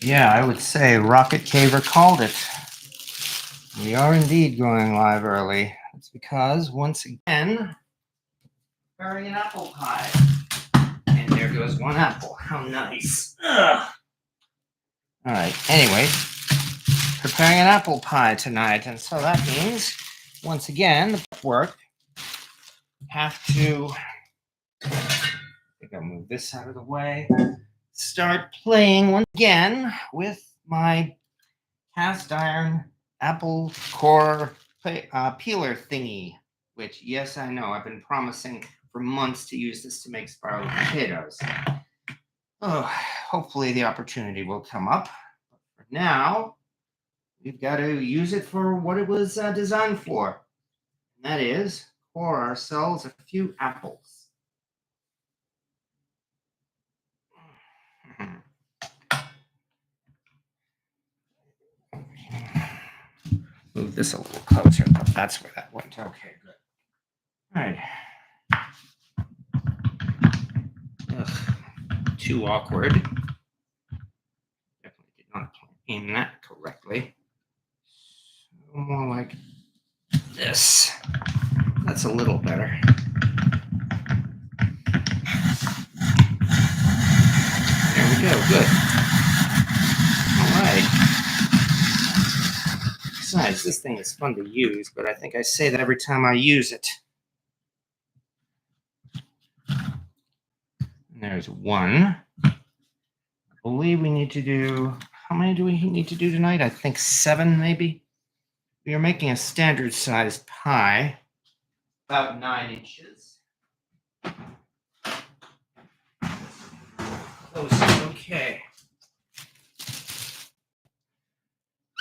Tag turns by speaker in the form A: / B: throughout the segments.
A: Yeah, I would say Rocket Caver called it. We are indeed going live early. It's because, once again, preparing an apple pie. And there goes one apple. How nice. Ugh. All right, anyway, preparing an apple pie tonight. And so that means, once again, the work. Have to, I think I'll move this out of the way. Start playing once again with my cast iron apple core peeler thingy, which, yes, I know, I've been promising for months to use this to make spiraled potatoes. Oh, hopefully the opportunity will come up. But for now, we've got to use it for what it was designed for. And that is, core ourselves a few apples. Move this a little closer. That's where that went. Okay, good. All right. Ugh, too awkward. Definitely did not aim that correctly. So more like this. That's a little better. There we go. Good. All right. Besides, this thing is fun to use, but I think I say that every time I use it. And there's one. I believe we need to do, how many do we need to do tonight? I think 7, maybe. We are making a standard sized pie, about 9 inches. Close, okay.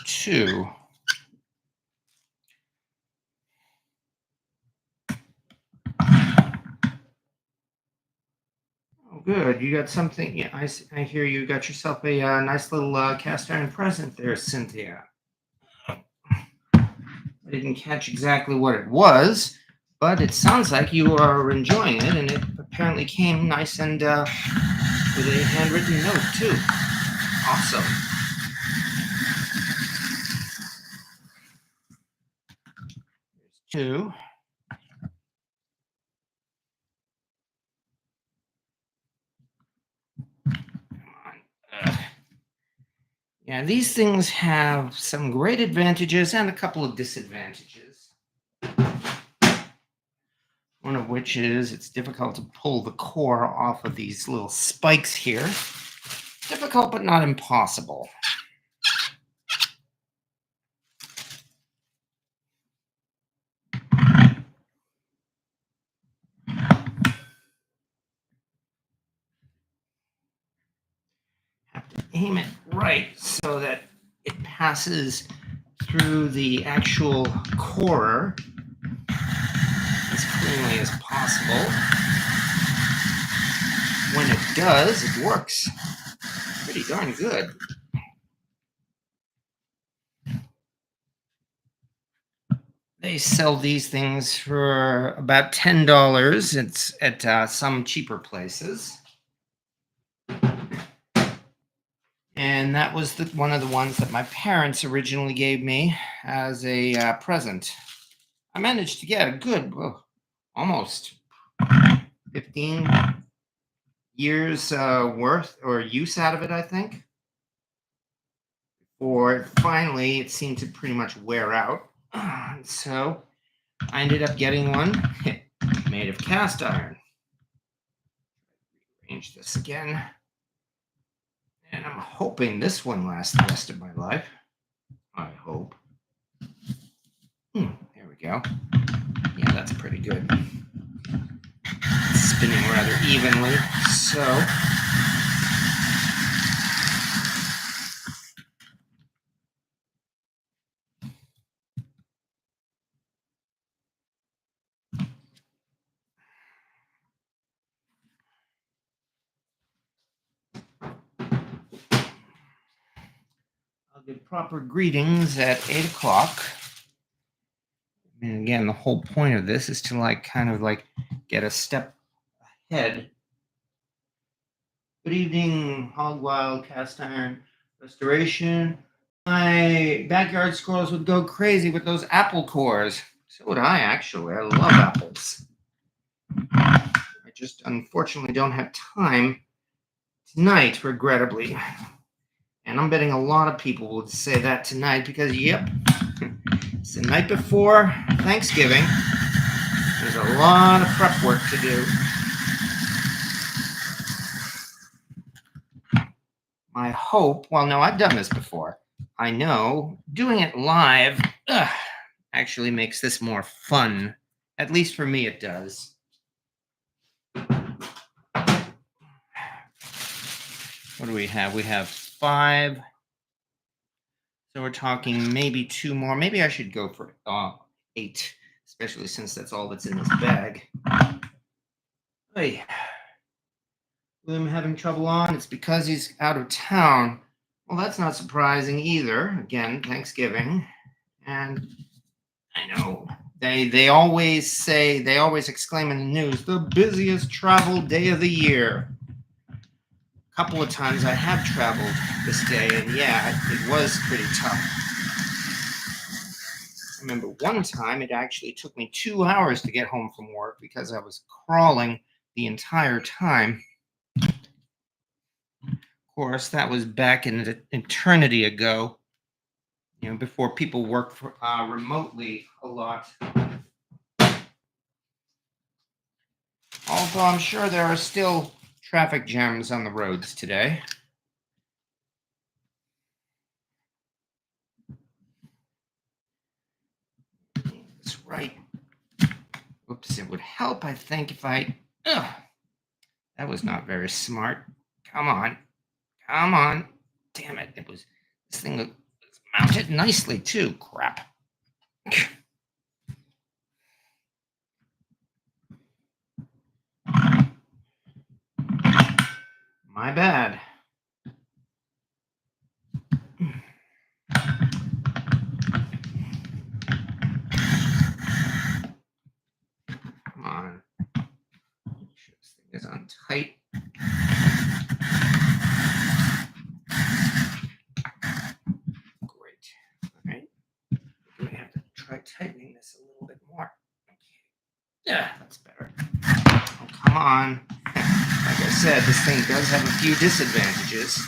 A: 2. Oh, good. You got something. Yeah, I hear you got yourself a nice little cast iron present there, Cynthia. I didn't catch exactly what it was, but it sounds like you are enjoying it, and it apparently came nice and with a handwritten note, too. Awesome. There's 2. Yeah, these things have some great advantages and a couple of disadvantages. One of which is it's difficult to pull the core off of these little spikes here. Difficult, but not impossible. Have to aim it right so that it passes through the actual core as cleanly as possible. When it does, it works pretty darn good. They sell these things for about $10. It's at some cheaper places. And that was one of the ones that my parents originally gave me as a present. I managed to get a good, almost 15 years worth or use out of it, I think. Or finally, it seemed to pretty much wear out. So I ended up getting one made of cast iron. Arrange this again. And I'm hoping this one lasts the rest of my life. I hope. There we go. Yeah, that's pretty good. It's spinning rather evenly. So I'll give proper greetings at 8 o'clock. And again, the whole point of this is to kind of get a step ahead. Good evening, Hog Wild Cast Iron Restoration. My backyard squirrels would go crazy with those apple cores. So would I, actually. I love apples. I just unfortunately don't have time tonight, regrettably. And I'm betting a lot of people will say that tonight because, yep, it's the night before Thanksgiving. There's a lot of prep work to do. My hope, well, no, I've done this before. I know doing it live actually makes this more fun. At least for me, it does. What do we have? We have 5. So we're talking maybe 2 more. Maybe I should go for 8, especially since that's all that's in this bag. Hey, William having trouble on. It's because he's out of town. Well, that's not surprising either. Again, Thanksgiving. And I know they always say, they always exclaim in the news, the busiest travel day of the year. A couple of times I have traveled this day, and yeah, it was pretty tough. I remember one time it actually took me 2 hours to get home from work because I was crawling the entire time. Of course, that was back in an eternity ago, you know, before people worked remotely a lot. Although I'm sure there are still traffic jams on the roads today. That's right. Oops, it would help, I think, if I... Ugh, that was not very smart. Come on. Come on. Damn it. This thing was mounted nicely, too. Crap. My bad. Come on. Make sure this thing is on tight. Great. All right. We have to try tightening this a little bit more. Okay. Yeah, that's better. Oh, come on. Like I said, this thing does have a few disadvantages.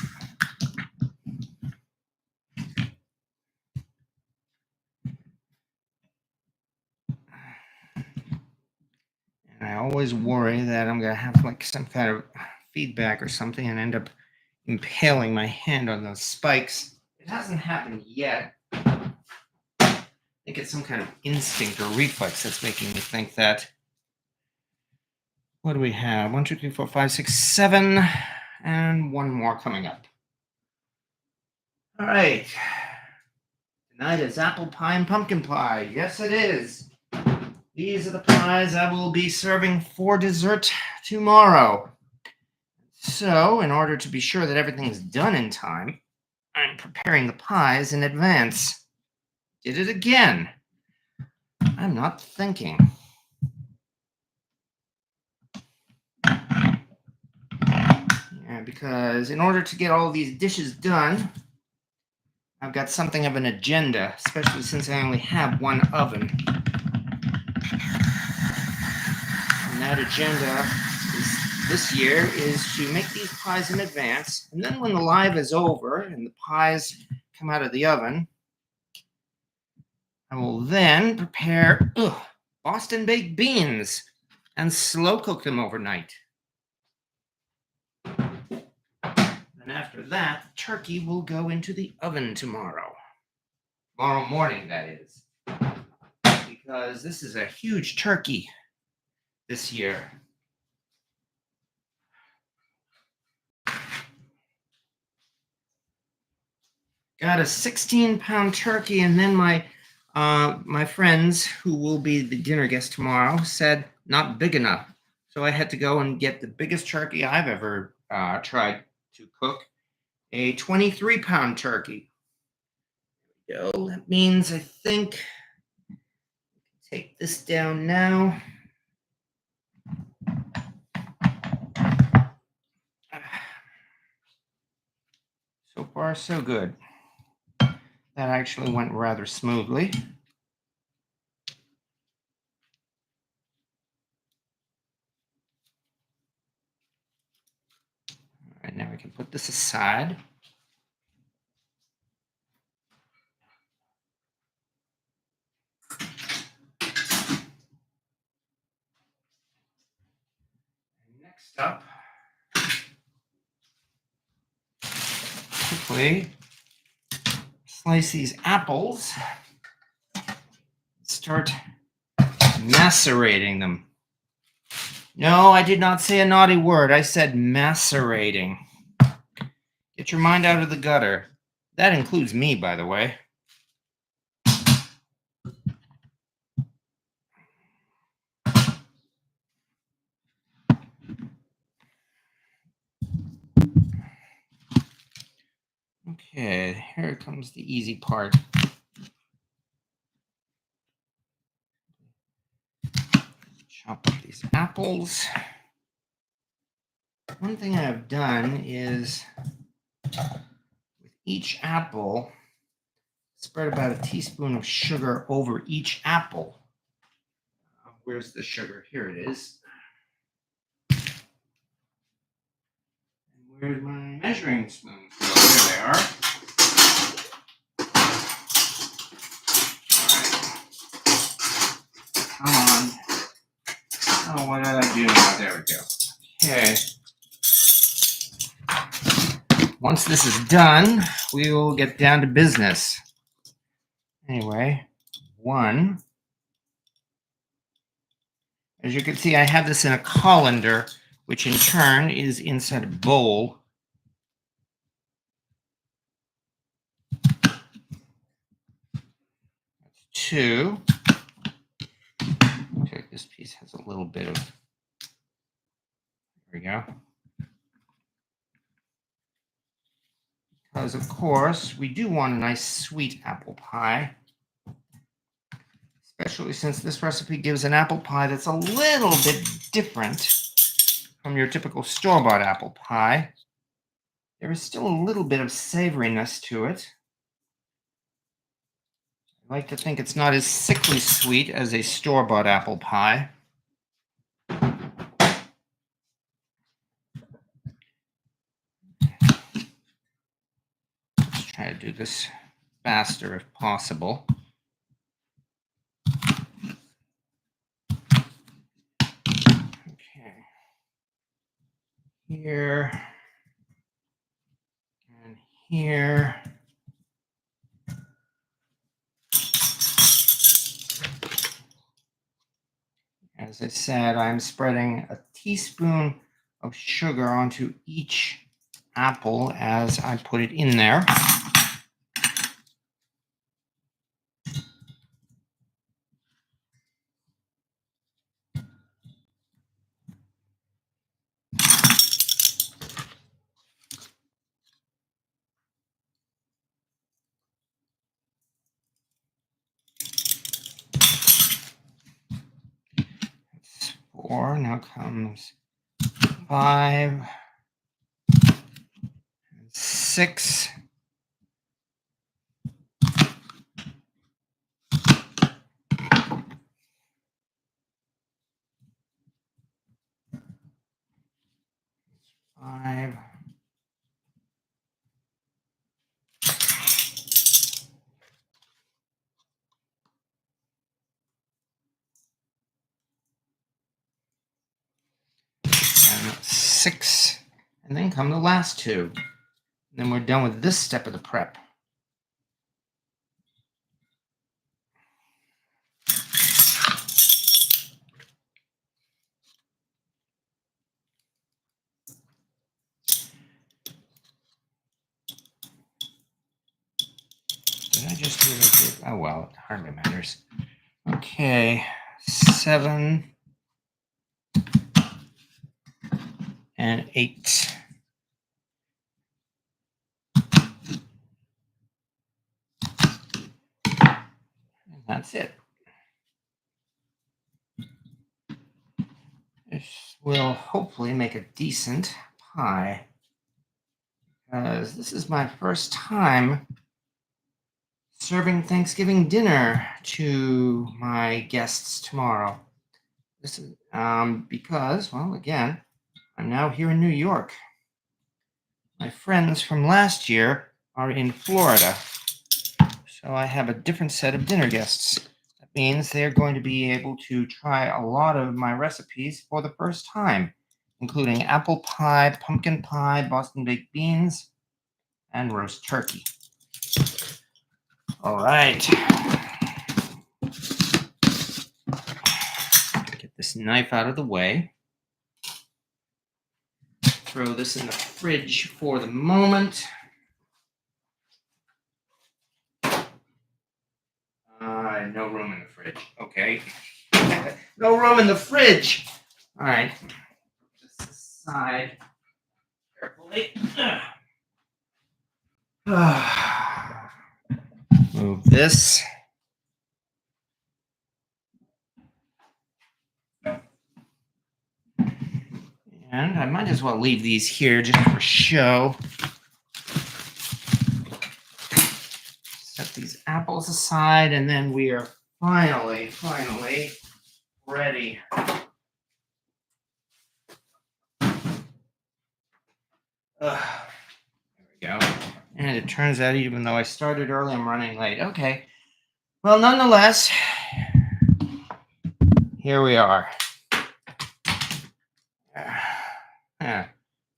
A: And I always worry that I'm going to have like some kind of feedback or something and end up impaling my hand on those spikes. It hasn't happened yet. I think it's some kind of instinct or reflex that's making me think that. What do we have? 1, 2, 3, 4, 5, 6, 7, and 1 more coming up. All right. Tonight is apple pie and pumpkin pie. Yes, it is. These are the pies I will be serving for dessert tomorrow. So, in order to be sure that everything is done in time, I'm preparing the pies in advance. Did it again. I'm not thinking. Yeah, because in order to get all these dishes done, I've got something of an agenda, especially since I only have 1 oven. And that agenda this year is to make these pies in advance, and then when the live is over and the pies come out of the oven, I will then prepare Boston baked beans and slow cook them overnight. And after that, the turkey will go into the oven tomorrow. Tomorrow morning, that is. Because this is a huge turkey this year. Got a 16-pound turkey, and then my friends, who will be the dinner guests tomorrow, said not big enough. So I had to go and get the biggest turkey I've ever tried to cook, a 23-pound turkey. So that means I think take this down now. So far, so good. That actually went rather smoothly. All right, now we can put this aside. Next up, quickly slice these apples. Start macerating them. No, I did not say a naughty word. I said macerating. Get your mind out of the gutter. That includes me, by the way. Okay, here comes the easy part. Chop up these apples. One thing I've done is with each apple, spread about a teaspoon of sugar over each apple. Where's the sugar? Here it is. And where's my measuring spoon? Oh, there they are. All right. Come on. Oh, what did I do now? There we go. Okay. Once this is done, we will get down to business. Anyway, one. As you can see, I have this in a colander, which in turn is inside a bowl. That's two. Okay, this piece has a little bit of, there we go. Because, of course, we do want a nice sweet apple pie. Especially since this recipe gives an apple pie that's a little bit different from your typical store-bought apple pie. There is still a little bit of savoriness to it. I like to think it's not as sickly sweet as a store-bought apple pie. Let's try to do this faster if possible. Okay. Here and here. As I said, I'm spreading a teaspoon of sugar onto each apple as I put it in there. That's 4. Now comes 5, 6. Five. And 6. And then come the last 2. And then we're done with this step of the prep. Did I just really do? Oh, well, it hardly matters. Okay, 7 and 8. And that's it. This will hopefully make a decent pie. because this is my first time serving Thanksgiving dinner to my guests tomorrow. This is because, well, again, I'm now here in New York. My friends from last year are in Florida, so I have a different set of dinner guests. That means they're going to be able to try a lot of my recipes for the first time, including apple pie, pumpkin pie, Boston baked beans, and roast turkey. All right. Get this knife out of the way. Throw this in the fridge for the moment. No room in the fridge. Okay. No room in the fridge. All right. Just aside carefully. Move this. And I might as well leave these here just for show. Set these apples aside, and then we are finally ready. There we go. And it turns out, even though I started early, I'm running late. Okay. Well, nonetheless, here we are. Yeah,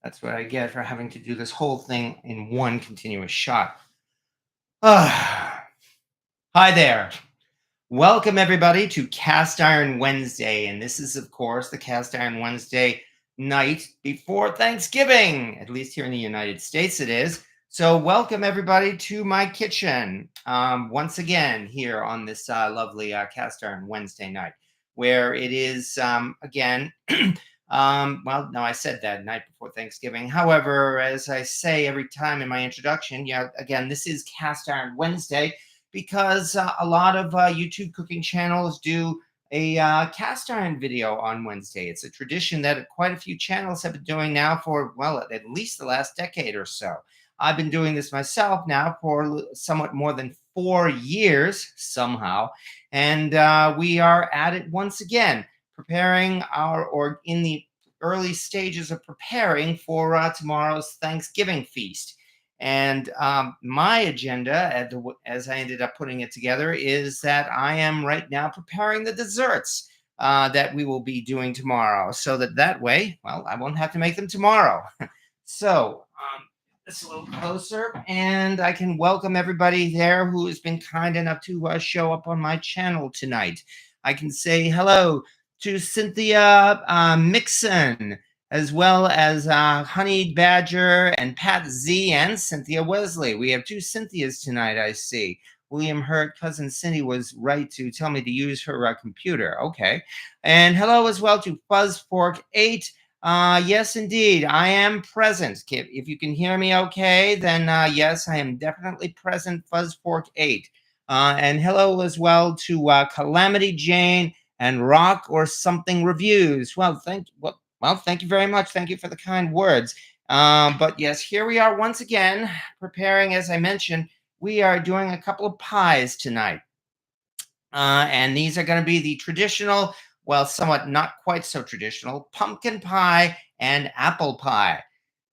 A: that's what I get for having to do this whole thing in one continuous shot. Hi there. Welcome, everybody, to Cast Iron Wednesday. And this is, of course, the Cast Iron Wednesday night before Thanksgiving. At least here in the United States, it is. So welcome, everybody, to my kitchen. Once again, here on this lovely Cast Iron Wednesday night, where it is, again, well, no, I said that night before Thanksgiving. However, as I say every time in my introduction, again, this is Cast Iron Wednesday, because a lot of YouTube cooking channels do a cast iron video on Wednesday. It's a tradition that quite a few channels have been doing now for, well, at least the last decade or so. I've been doing this myself now for somewhat more than 4 years somehow. And we are at it once again, preparing or in the early stages of preparing for tomorrow's Thanksgiving feast. And my agenda, as I ended up putting it together, is that I am right now preparing the desserts that we will be doing tomorrow, so that way, well, I won't have to make them tomorrow. So this a little closer, and I can welcome everybody there who has been kind enough to show up on my channel tonight. I can say hello to Cynthia Mixon, as well as Honey Badger and Pat Z and Cynthia Wesley. We have 2 Cynthias tonight, I see. William Hurt, cousin Cindy was right to tell me to use her computer. Okay. And hello as well to Fuzzfork 8. Yes, indeed. I am present. If you can hear me okay, then yes, I am definitely present, Fuzzfork 8. And hello as well to Calamity Jane and Rock or Something Reviews. Well, thank you very much. Thank you for the kind words. But yes, here we are once again, preparing, as I mentioned, we are doing a couple of pies tonight. And these are going to be the traditional, well, somewhat not quite so traditional, pumpkin pie and apple pie.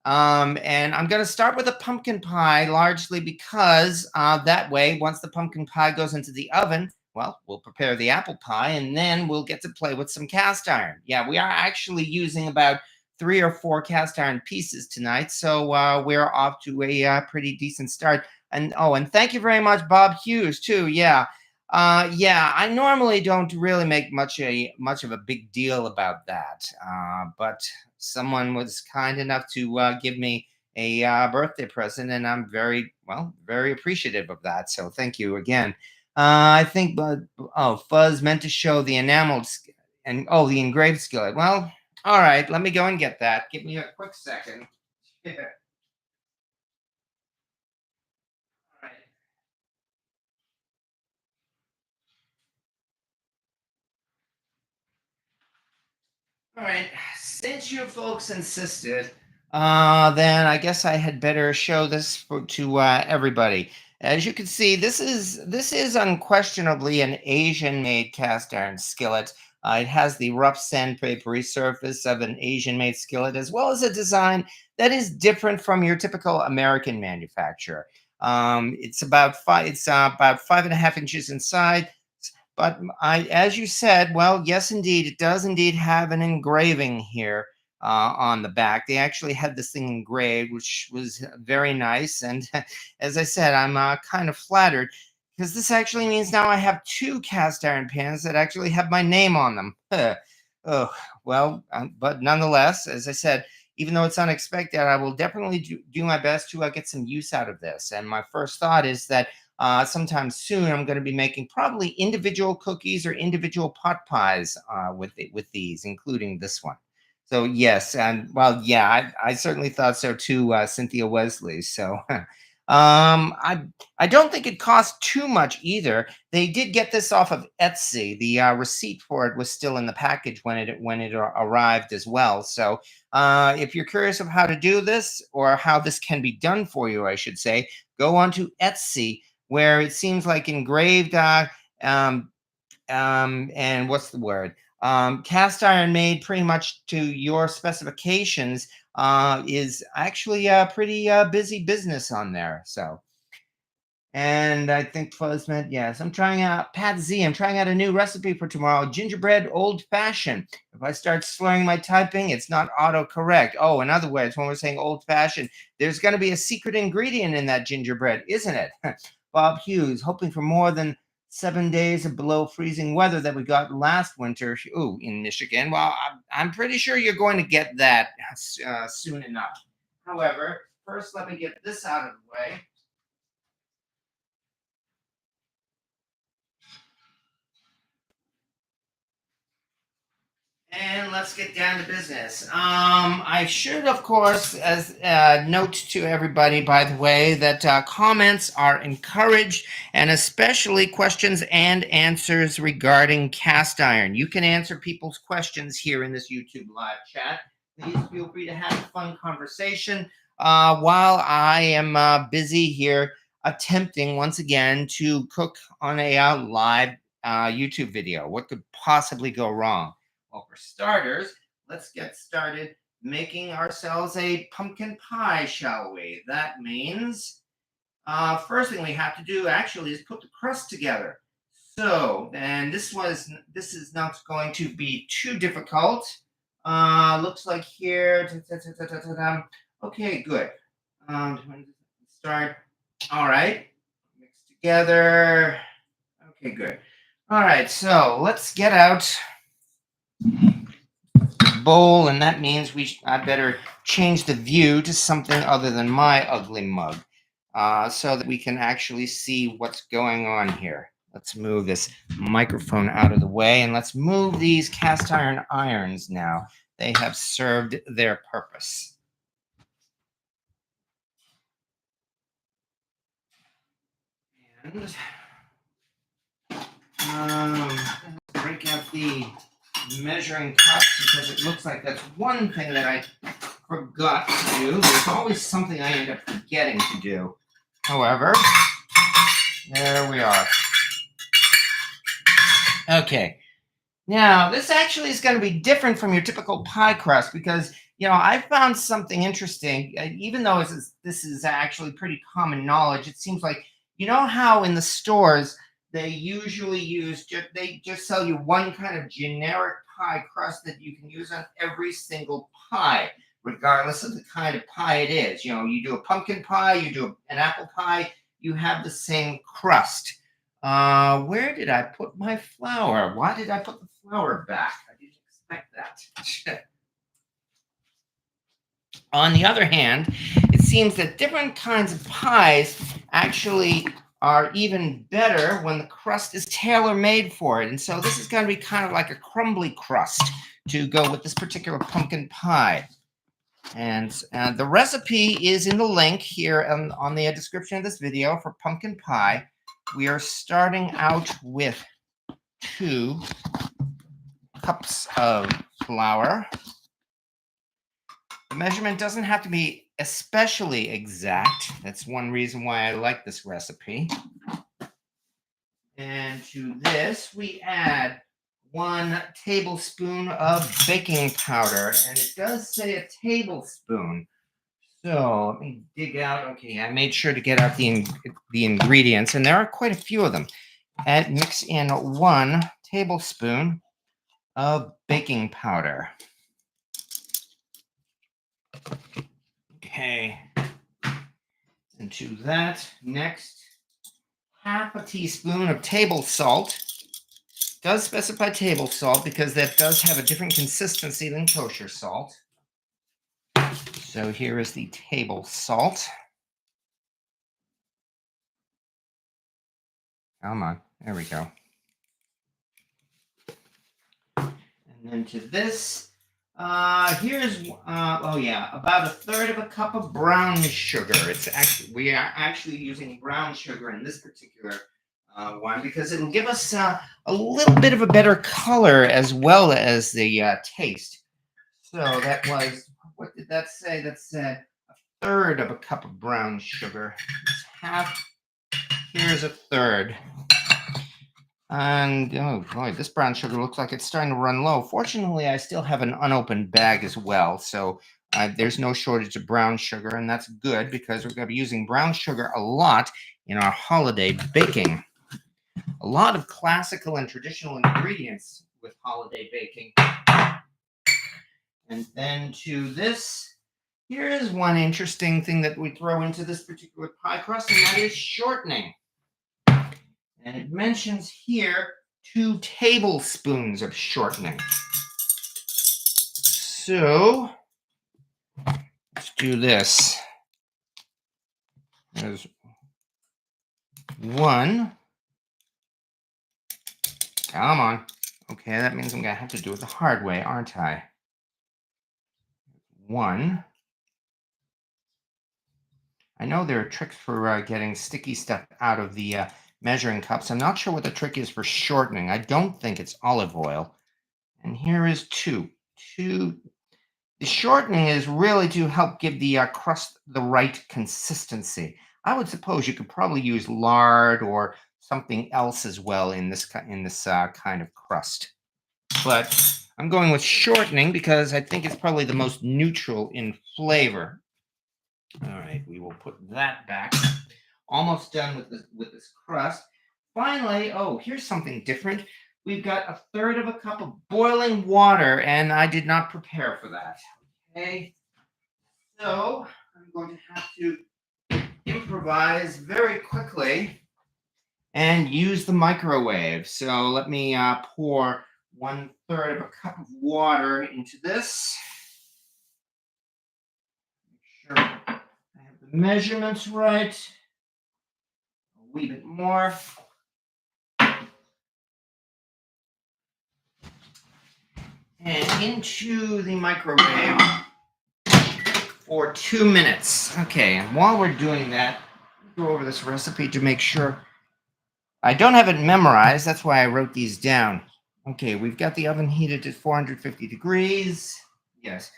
A: And I'm going to start with a pumpkin pie, largely because that way, once the pumpkin pie goes into the oven, well, we'll prepare the apple pie, and then we'll get to play with some cast iron. Yeah, we are actually using about 3 or 4 cast iron pieces tonight, so we're off to a pretty decent start. And and thank you very much, Bob Hughes, too. Yeah. Yeah, I normally don't really make much of a big deal about that, but someone was kind enough to give me a birthday present, and I'm very appreciative of that. So thank you again. I think, Fuzz meant to show the enameled and the engraved skillet. Well, all right, let me go and get that. Give me a quick second. Yeah. All right. All right, since you folks insisted, then I guess I had better show this to everybody. As you can see, this is unquestionably an Asian-made cast iron skillet. It has the rough sandpapery surface of an Asian-made skillet, as well as a design that is different from your typical American manufacturer. It's about 5.5 inches inside. But as you said, well, yes, indeed, it does indeed have an engraving here on the back. They actually had this thing engraved, which was very nice. And as I said, I'm kind of flattered because this actually means now I have two cast iron pans that actually have my name on them. Oh, well, but nonetheless, as I said, even though it's unexpected, I will definitely do my best to get some use out of this. And my first thought is that sometime soon, I'm going to be making probably individual cookies or individual pot pies with these, including this one. So yes, and well, yeah, I certainly thought so too, Cynthia Wesley. So I don't think it cost too much either. They did get this off of Etsy. The receipt for it was still in the package when it arrived as well. So if you're curious of how to do this or how this can be done for you, I should say, go on to Etsy where it seems like engraved um, and what's the word? Cast iron made pretty much to your specifications is actually a pretty busy business on there. So, and I think Twas meant yes. I'm trying out Pat Z. I'm trying out a new recipe for tomorrow: gingerbread old fashioned. If I start slurring my typing, it's not autocorrect. Oh, in other words, when we're saying old fashioned, there's going to be a secret ingredient in that gingerbread, isn't it? Bob Hughes, hoping for more than 7 days of below freezing weather that we got last winter. Ooh, in Michigan. Well, I'm pretty sure you're going to get that soon enough. However, first let me get this out of the way. And let's get down to business. I should, of course, as a note to everybody, by the way, that comments are encouraged, and especially questions and answers regarding cast iron. You can answer people's questions here in this YouTube live chat. Please feel free to have a fun conversation while I am busy here attempting once again to cook on a live YouTube video. What could possibly go wrong? Well, for starters, let's get started making ourselves a pumpkin pie, shall we? That means first thing we have to do actually is put the crust together. So, and this is not going to be too difficult. Looks like here. Okay, good. Start. All right. Mix together. Okay, good. All right, so let's get out bowl, and that means I better change the view to something other than my ugly mug, so that we can actually see what's going on here. Let's move this microphone out of the way, and let's move these cast iron irons now. They have served their purpose. And break out the measuring cups because it looks like that's one thing that I forgot to do. There's always something I end up forgetting to do. However, there we are. Okay. Now, this actually is going to be different from your typical pie crust because, I found something interesting. Even though this is actually pretty common knowledge, it seems like, how in the stores they usually they just sell you one kind of generic pie crust that you can use on every single pie, regardless of the kind of pie it is. You do a pumpkin pie, you do an apple pie, you have the same crust. Where did I put my flour? Why did I put the flour back? I didn't expect that. On the other hand, it seems that different kinds of pies actually are even better when the crust is tailor-made for it. And so this is going to be kind of like a crumbly crust to go with this particular pumpkin pie. And the recipe is in the link here on the description of this video for pumpkin pie. We are starting out with 2 cups of flour. The measurement doesn't have to be especially exact. That's one reason why I like this recipe. And to this, we add 1 tablespoon of baking powder. And it does say a tablespoon. So let me dig out. Okay, I made sure to get out the ingredients, and there are quite a few of them. And mix in 1 tablespoon of baking powder. Okay. And to that, next, half a teaspoon of table salt. It does specify table salt because that does have a different consistency than kosher salt. So here is the table salt. Come on, there we go. And then to this, here's about 1/3 cup of brown sugar. We are actually using brown sugar in this particular one because it'll give us a little bit of a better color as well as the taste. So that was, what did that say? That said 1/3 cup of brown sugar. It's half. Here's 1/3. And oh boy, this brown sugar looks like it's starting to run low. Fortunately, I still have an unopened bag as well, so there's no shortage of brown sugar, and that's good because we're going to be using brown sugar a lot in our holiday baking. A lot of classical and traditional ingredients with holiday baking. And then to this, here is one interesting thing that we throw into this particular pie crust, and that is shortening. And it mentions here 2 tablespoons of shortening. So let's do this. There's 1. Come on. Okay, that means I'm going to have to do it the hard way, aren't I? 1. I know there are tricks for getting sticky stuff out of the measuring cups. I'm not sure what the trick is for shortening. I don't think it's olive oil. And here is 2. The shortening is really to help give the crust the right consistency. I would suppose you could probably use lard or something else as well in this kind of crust. But I'm going with shortening because I think it's probably the most neutral in flavor. All right, we will put that back. Almost done with this crust. Finally, oh, here's something different. We've got 1/3 cup of boiling water, and I did not prepare for that. Okay, so I'm going to have to improvise very quickly and use the microwave. So let me pour 1/3 cup of water into this. Make sure I have the measurements right. A wee bit more. And into the microwave for 2 minutes. Okay, and while we're doing that, go over this recipe to make sure. I don't have it memorized, that's why I wrote these down. Okay, we've got the oven heated to 450 degrees. Yes.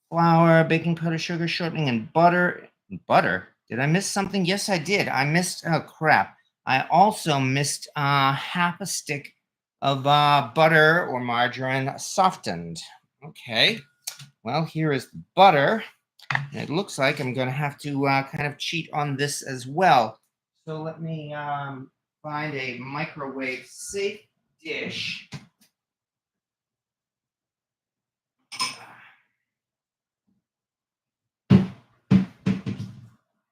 A: Flour, baking powder, sugar, shortening, and butter. Butter? Did I miss something? Yes, I did. I missed, oh crap. I also missed half a stick of butter or margarine softened. Okay, well, here is the butter. And it looks like I'm going to have to kind of cheat on this as well. So let me find a microwave safe dish.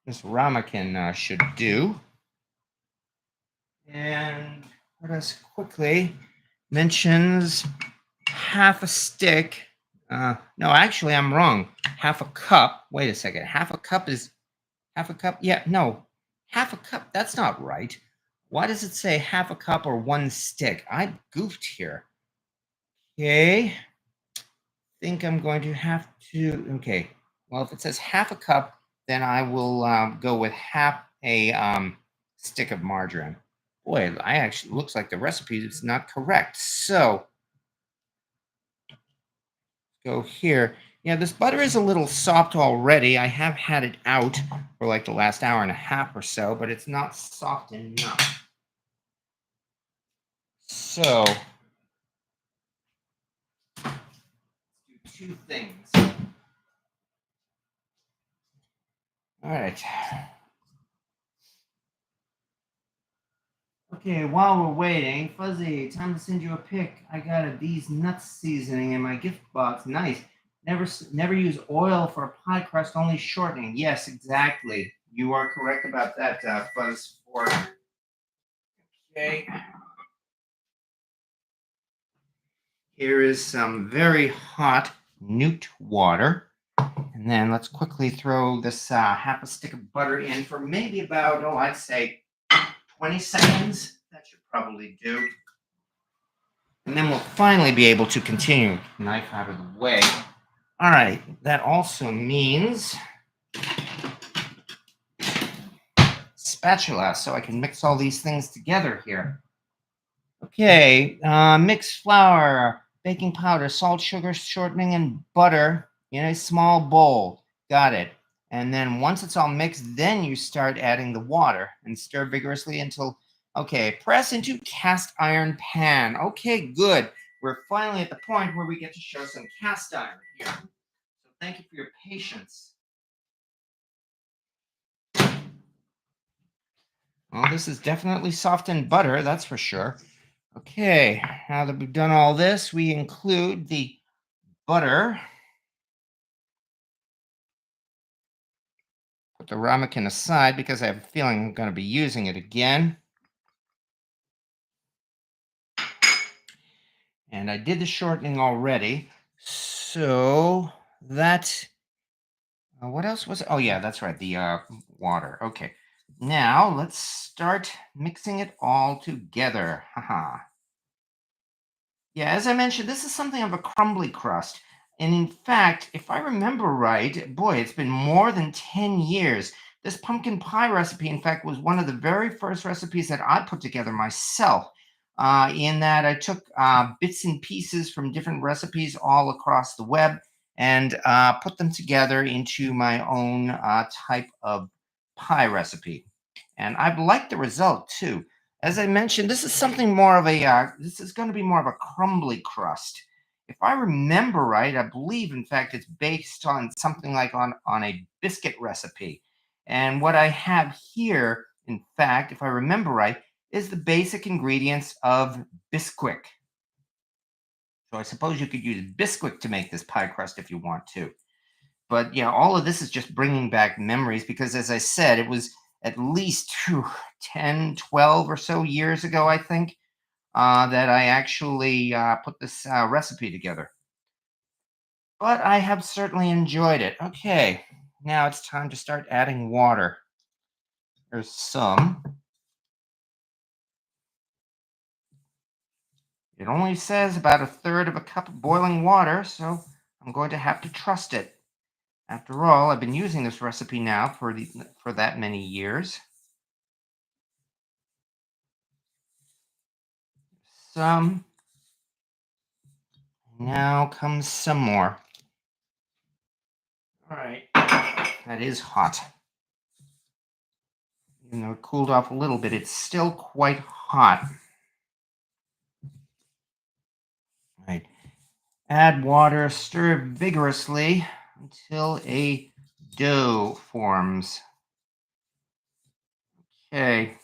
A: This ramekin should do. And let us quickly mentions half a stick. No, actually, I'm wrong. Half a cup. Wait a second. Half a cup is half a cup. Yeah, no, half a cup. That's not right. Why does it say half a cup or 1 stick? I goofed here. Okay. Think I'm going to have to. Okay. Well, if it says half a cup, then I will go with half a stick of margarine. Boy, I actually looks like the recipe is not correct. So go here. Yeah, this butter is a little soft already. I have had it out for like the last hour and a half or so, but it's not soft enough. So, do two things. All right. Okay, while we're waiting, Fuzzy, time to send you a pic. I got a These Nuts seasoning in my gift box. Nice. Never use oil for a pie crust, only shortening. Yes, exactly. You are correct about that, Fuzz. Okay. Here is some very hot newt water. And then let's quickly throw this half a stick of butter in for maybe about, I'd say 20 seconds. That should probably do. And then we'll finally be able to continue. Knife out of the way. All right, that also means spatula, so I can mix all these things together here. Okay, mix flour, baking powder, salt, sugar, shortening, and butter in a small bowl. Got it. And then once it's all mixed, then you start adding the water and stir vigorously until, okay, press into cast iron pan. Okay, good. We're finally at the point where we get to show some cast iron here. So thank you for your patience. Well, this is definitely softened butter, that's for sure. Okay, now that we've done all this, we include the butter. Put the ramekin aside because I have a feeling I'm going to be using it again. And I did the shortening already. So that, what else was it? Oh, yeah, that's right, the water. Okay, now let's start mixing it all together. Haha. Yeah, as I mentioned, this is something of a crumbly crust. And in fact, if I remember right, boy, it's been more than 10 years. This pumpkin pie recipe, in fact, was one of the very first recipes that I put together myself. In that I took bits and pieces from different recipes all across the web and put them together into my own type of pie recipe. And I've liked the result too. As I mentioned, this is something more of a, this is going to be more of a crumbly crust. If I remember right, I believe, in fact, it's based on something like on a biscuit recipe. And what I have here, in fact, if I remember right, is the basic ingredients of Bisquick. So I suppose you could use Bisquick to make this pie crust if you want to. But yeah, all of this is just bringing back memories because, as I said, it was at least 10, 12 or so years ago, I think, that I actually put this recipe together. But I have certainly enjoyed it. Okay, now it's time to start adding water. There's some. It only says about a third of a cup of boiling water, so I'm going to have to trust it. After all, I've been using this recipe now for that many years. Some. Now comes some more. All right, that is hot. Even though it cooled off a little bit, it's still quite hot. All right, add water, stir vigorously until a dough forms. Okay,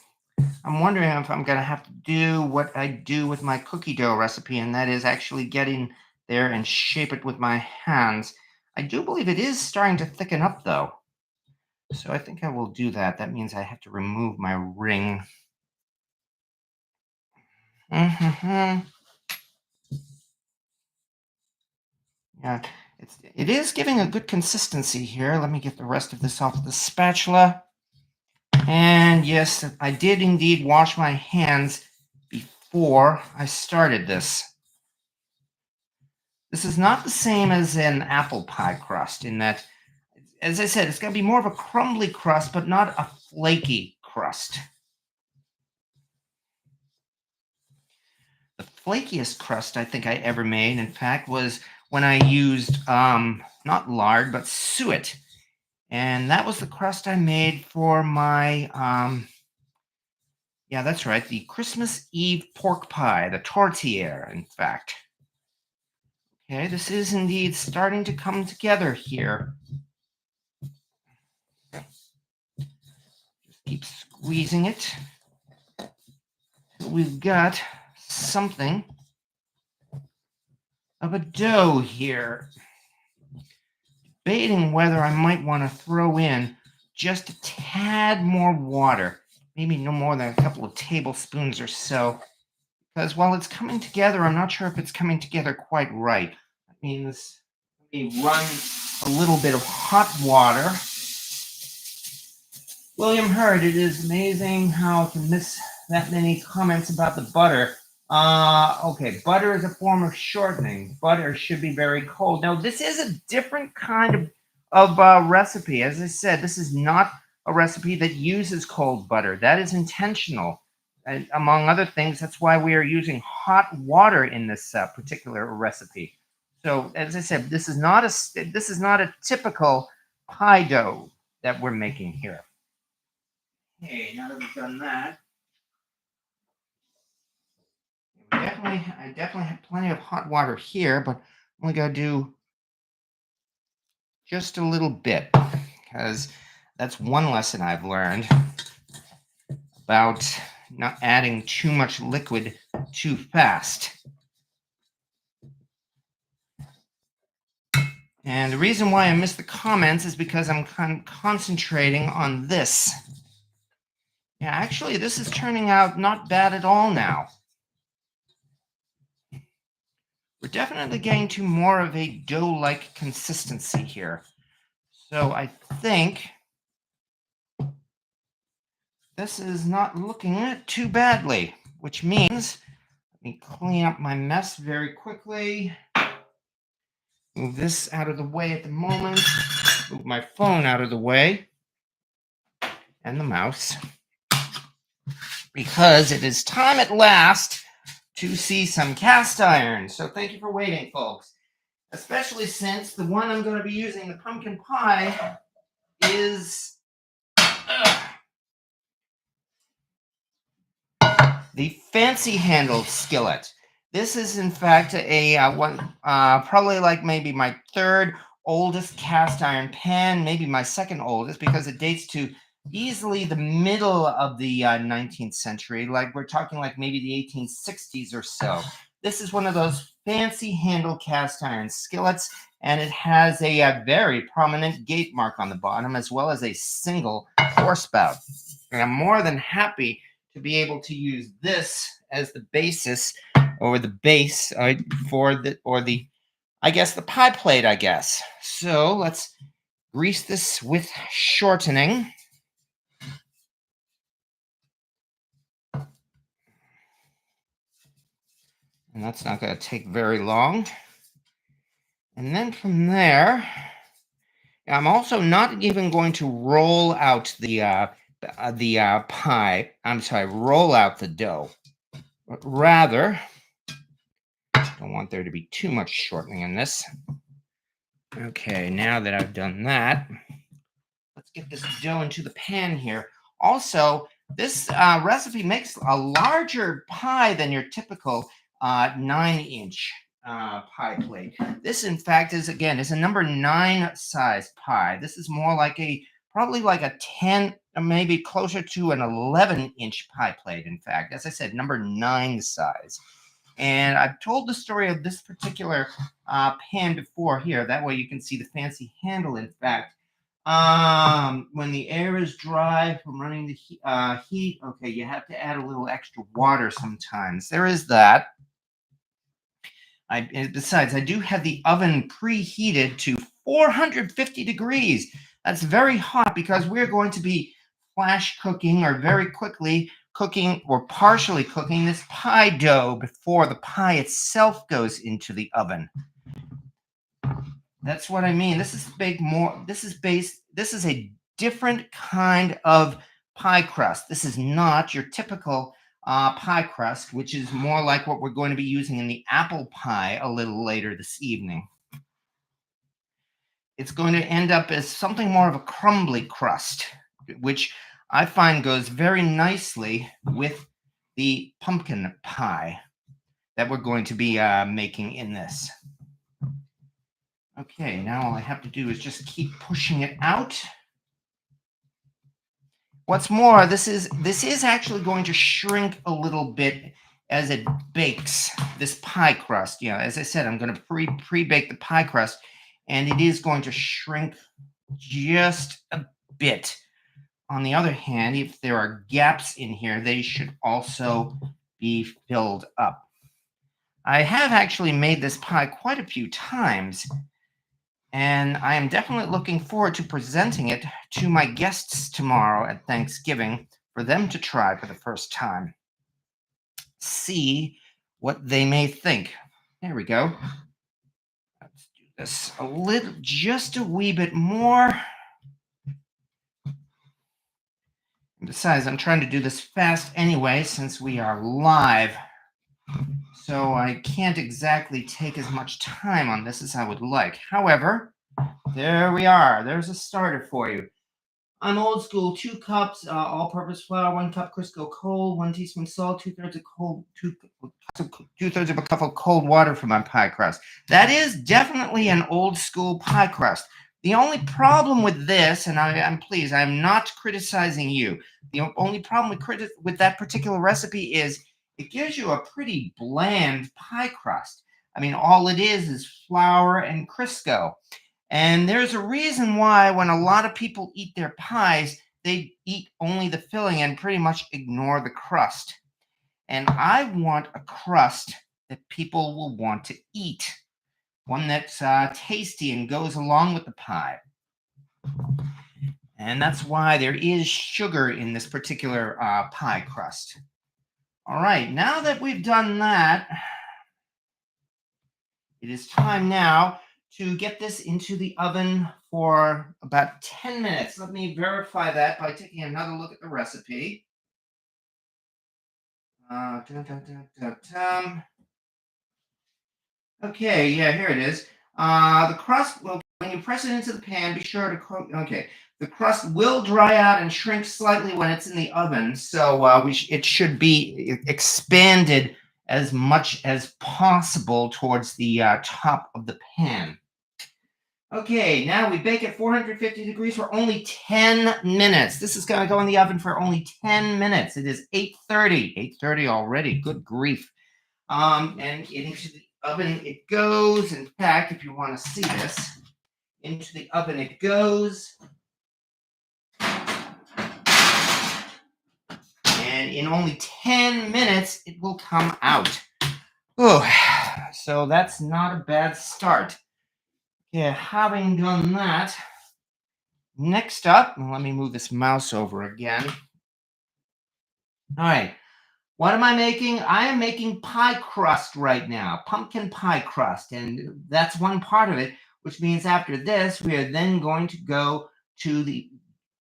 A: I'm wondering if I'm going to have to do what I do with my cookie dough recipe, and that is actually get in there and shape it with my hands. I do believe it is starting to thicken up, though. So I think I will do that. That means I have to remove my ring. Mm-hmm. Yeah, it is giving a good consistency here. Let me get the rest of this off of the spatula. And yes, I did indeed wash my hands before I started this. This is not the same as an apple pie crust in that, as I said, it's going to be more of a crumbly crust, but not a flaky crust. The flakiest crust I think I ever made, in fact, was when I used not lard, but suet. And that was the crust I made for my, yeah, that's right, the Christmas Eve pork pie, the tortilla, in fact. Okay, this is indeed starting to come together here. Just keep squeezing it. We've got something of a dough here. Debating whether I might want to throw in just a tad more water, maybe no more than a couple of tablespoons or so, because while it's coming together, I'm not sure if it's coming together quite right. That means let me run a little bit of hot water. William Hurd, it is amazing how I can miss that many comments about the butter. Okay, butter is a form of shortening. Butter should be very cold. Now, this is a different kind of recipe. As I said, this is not a recipe that uses cold butter. That is intentional. And among other things, that's why we are using hot water in this particular recipe. So, as I said, this is not a typical pie dough that we're making here. Okay, now that we've done that, I definitely have plenty of hot water here, but I'm only gonna do just a little bit because that's one lesson I've learned about not adding too much liquid too fast. And the reason why I missed the comments is because I'm kind of concentrating on this. Yeah, actually, this is turning out not bad at all now. We're definitely getting to more of a dough-like consistency here. So I think this is not looking too badly, which means let me clean up my mess very quickly. Move this out of the way at the moment. Move my phone out of the way and the mouse, because it is time at last to see some cast iron. So thank you for waiting, folks. Especially since the one I'm going to be using, the pumpkin pie, is the fancy handled skillet. This is in fact a probably like maybe my third oldest cast iron pan, maybe my second oldest, because it dates to easily the middle of the 19th century. Like we're talking like maybe the 1860s or so. This is one of those fancy handled cast iron skillets, and it has a very prominent gate mark on the bottom, as well as a single pour spout. And I'm more than happy to be able to use this as the basis or the base for the I guess the pie plate, I guess. So let's grease this with shortening. And that's not going to take very long. And then from there, I'm also not even going to roll out the pie. I'm sorry, roll out the dough. But rather, don't want there to be too much shortening in this. Okay, now that I've done that, let's get this dough into the pan here. Also, this recipe makes a larger pie than your typical 9-inch pie plate. This, in fact, is a number 9 size pie. This is more like probably like a 10, maybe closer to an 11-inch pie plate. In fact, as I said, number 9 size. And I've told the story of this particular pan before here. That way you can see the fancy handle, in fact. When the air is dry from running the heat, okay, you have to add a little extra water sometimes. There is that. Besides, I do have the oven preheated to 450 degrees. That's very hot because we're going to be flash cooking or very quickly cooking or partially cooking this pie dough before the pie itself goes into the oven. That's what I mean. This is this is a different kind of pie crust. This is not your typical pie crust, which is more like what we're going to be using in the apple pie a little later this evening. it's going to end up as something more of a crumbly crust, which I find goes very nicely with the pumpkin pie that we're going to be making in this. Okay, now all I have to do is just keep pushing it out. What's more, this is actually going to shrink a little bit as it bakes, this pie crust. Yeah, as I said, I'm going to pre-bake the pie crust, and it is going to shrink just a bit. On the other hand, if there are gaps in here, they should also be filled up. I have actually made this pie quite a few times, and I am definitely looking forward to presenting it to my guests tomorrow at Thanksgiving for them to try for the first time. See what they may think. There we go. Let's do this a little, just a wee bit more. Besides, I'm trying to do this fast anyway, since we are live. So I can't exactly take as much time on this as I would like. However, there we are. There's a starter for you. I'm old school. 2 cups all-purpose flour, 1 cup Crisco cold, 1 teaspoon salt, 2/3 of a cup of cold water for my pie crust. That is definitely an old school pie crust. The only problem with this, and I'm pleased, I'm not criticizing you. The only problem with that particular recipe is it gives you a pretty bland pie crust. I mean, all it is flour and Crisco. And there's a reason why when a lot of people eat their pies, they eat only the filling and pretty much ignore the crust. And I want a crust that people will want to eat, one that's tasty and goes along with the pie. And that's why there is sugar in this particular pie crust. All right, now that we've done that, it is time now to get this into the oven for about 10 minutes. Let me verify that by taking another look at the recipe. Okay, yeah, here it is. The crust, well, when you press it into the pan, be sure to cook. Okay, the crust will dry out and shrink slightly when it's in the oven, so it should be expanded as much as possible towards the top of the pan. Okay, now we bake at 450 degrees for only 10 minutes. This is going to go in the oven for only 10 minutes. It is 8:30. 8:30 already. Good grief. And into the oven it goes. In fact, if you want to see this, into the oven it goes. And in only 10 minutes, it will come out. Oh, so that's not a bad start. Okay, having done that, next up, let me move this mouse over again. All right, what am I making? I am making pie crust right now, pumpkin pie crust, and that's one part of it, which means after this, we are then going to go to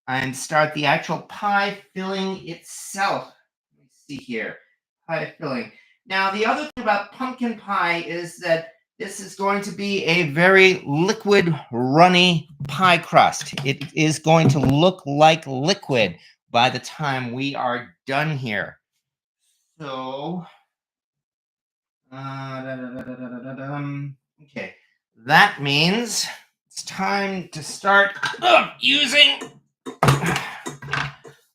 A: and start the actual pie filling itself. Let me see here, pie filling. Now, the other thing about pumpkin pie is that this is going to be a very liquid, runny pie crust. It is going to look like liquid by the time we are done here. So, okay, that means it's time to start using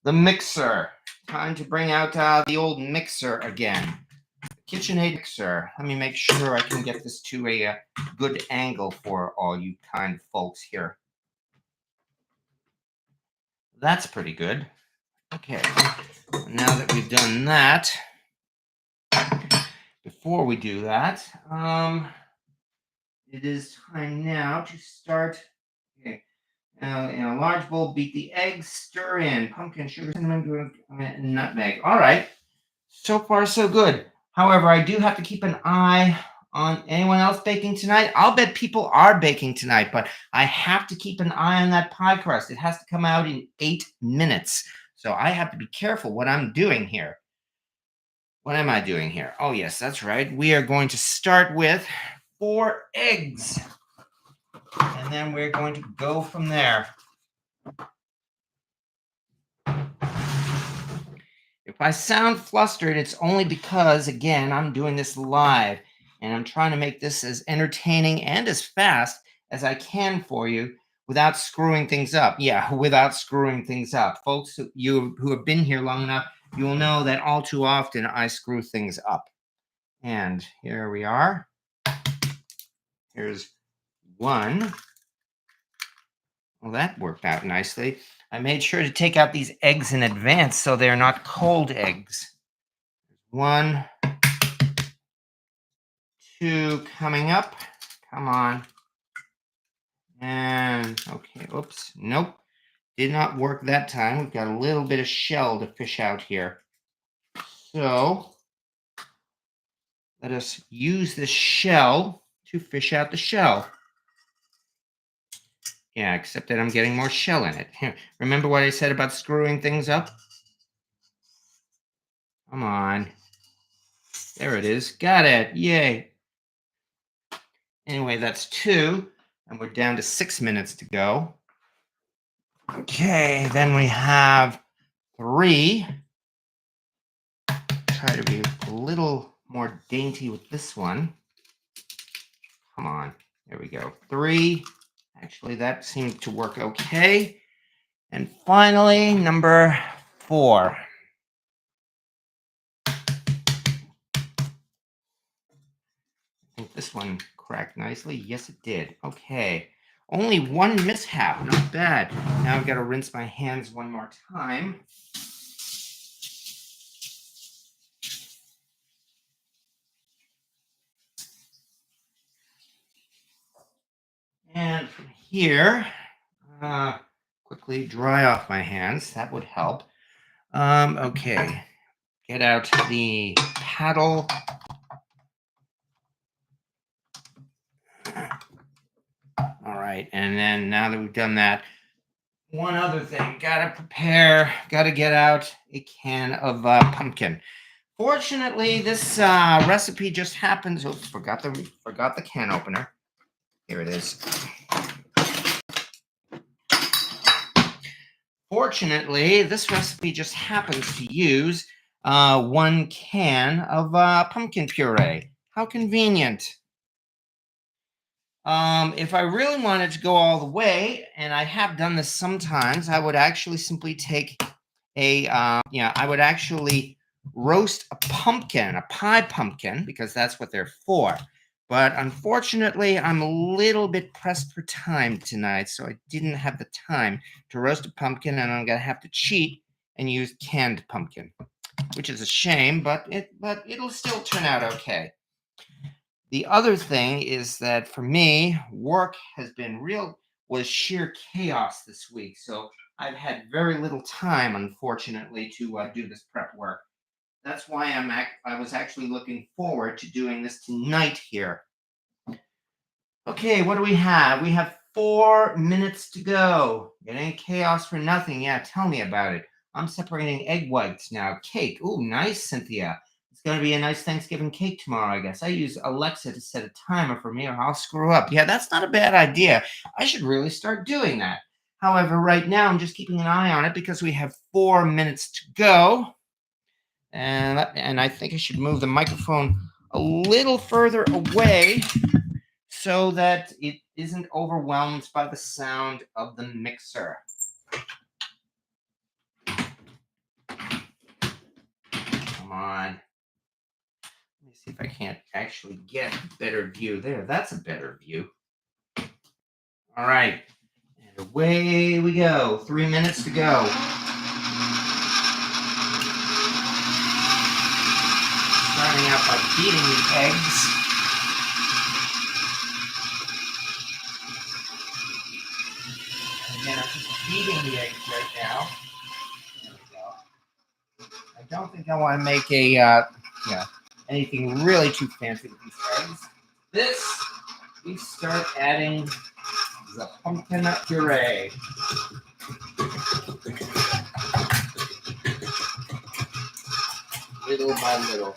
A: the mixer. Time to bring out the old mixer again. KitchenAid mixer. Let me make sure I can get this to a good angle for all you kind folks here. That's pretty good. Okay, now that we've done that, before we do that, it is time now to start. Okay, in a large bowl, beat the eggs, stir in pumpkin, sugar, cinnamon, and nutmeg. All right, so far so good. However, I do have to keep an eye on anyone else baking tonight. I'll bet people are baking tonight, but I have to keep an eye on that pie crust. It has to come out in 8 minutes. So I have to be careful what I'm doing here. What am I doing here? Oh, yes, that's right. We are going to start with 4 eggs. And then we're going to go from there. If I sound flustered, it's only because, again, I'm doing this live and I'm trying to make this as entertaining and as fast as I can for you without screwing things up. Yeah, without screwing things up. Folks who have been here long enough, you will know that all too often I screw things up. And here we are. Here's one. Well, that worked out nicely. I made sure to take out these eggs in advance so they're not cold eggs. One, two coming up. Come on. And okay, oops, nope. Did not work that time. We've got a little bit of shell to fish out here. So let us use this shell to fish out the shell. Yeah, except that I'm getting more shell in it. Remember what I said about screwing things up? Come on. There it is. Got it. Yay. Anyway, that's 2, and we're down to 6 minutes to go. Okay, then we have 3. Try to be a little more dainty with this one. Come on. There we go. 3. Actually, that seemed to work okay. And finally, number 4. I think this one cracked nicely. Yes, it did. Okay. Only 1 mishap. Not bad. Now I've got to rinse my hands one more time. And from here, quickly dry off my hands. That would help. Okay. Get out the paddle. All right. And then now that we've done that, one other thing. Got to get out a can of pumpkin. Fortunately, this recipe just happens. Oops, forgot the can opener. Here it is. Fortunately, this recipe just happens to use 1 can of pumpkin puree. How convenient. If I really wanted to go all the way, and I have done this sometimes, I would actually simply take I would actually roast a pumpkin, a pie pumpkin, because that's what they're for. But unfortunately, I'm a little bit pressed for time tonight, so I didn't have the time to roast a pumpkin, and I'm gonna have to cheat and use canned pumpkin, which is a shame, but it'll still turn out okay. The other thing is that for me, work was sheer chaos this week, so I've had very little time, unfortunately, to do this prep work. That's why I was actually looking forward to doing this tonight here. Okay, what do we have? We have 4 minutes to go. It ain't chaos for nothing. Yeah, tell me about it. I'm separating egg whites now. Cake. Ooh, nice, Cynthia. It's going to be a nice Thanksgiving cake tomorrow, I guess. I use Alexa to set a timer for me or I'll screw up. Yeah, that's not a bad idea. I should really start doing that. However, right now I'm just keeping an eye on it because we have 4 minutes to go. And I think I should move the microphone a little further away so that it isn't overwhelmed by the sound of the mixer. Come on. Let me see if I can't actually get a better view there. That's a better view. All right. And away we go. 3 minutes to go. Starting out by beating the eggs. Again, I'm just beating the eggs right now. There we go. I don't think I want to make anything really too fancy with these eggs. We start adding the pumpkin puree. Little by little.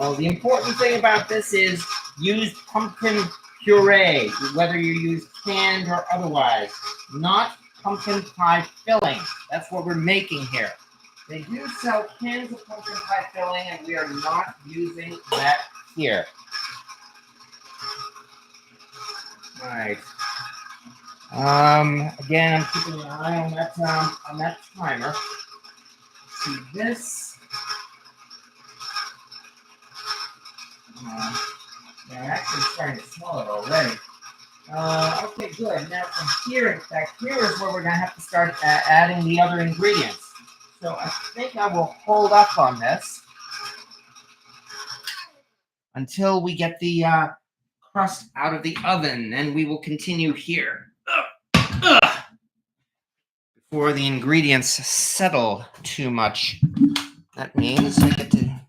A: Oh, the important thing about this is use pumpkin puree, whether you use canned or otherwise, not pumpkin pie filling. That's what we're making here. They do sell cans of pumpkin pie filling, and we are not using that here. All right. Again, I'm keeping an eye on that timer. See this. They're actually starting to smell it already. Okay, good. Now from here, in fact, here is where we're going to have to start adding the other ingredients. So I think I will hold up on this until we get the crust out of the oven, and we will continue here. Before the ingredients settle too much. That means I get to,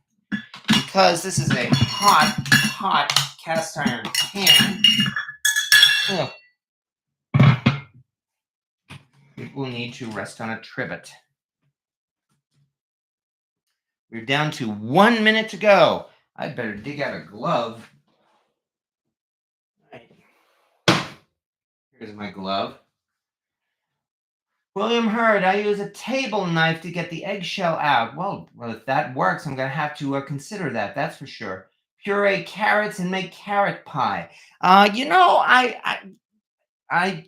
A: because this is a hot cast iron pan, it will need to rest on a trivet. We're down to 1 minute to go. I'd better dig out a glove. Here's my glove. William Hurd, I use a table knife to get the eggshell out. Well, if that works, I'm going to have to consider that, that's for sure. Puree carrots and make carrot pie. I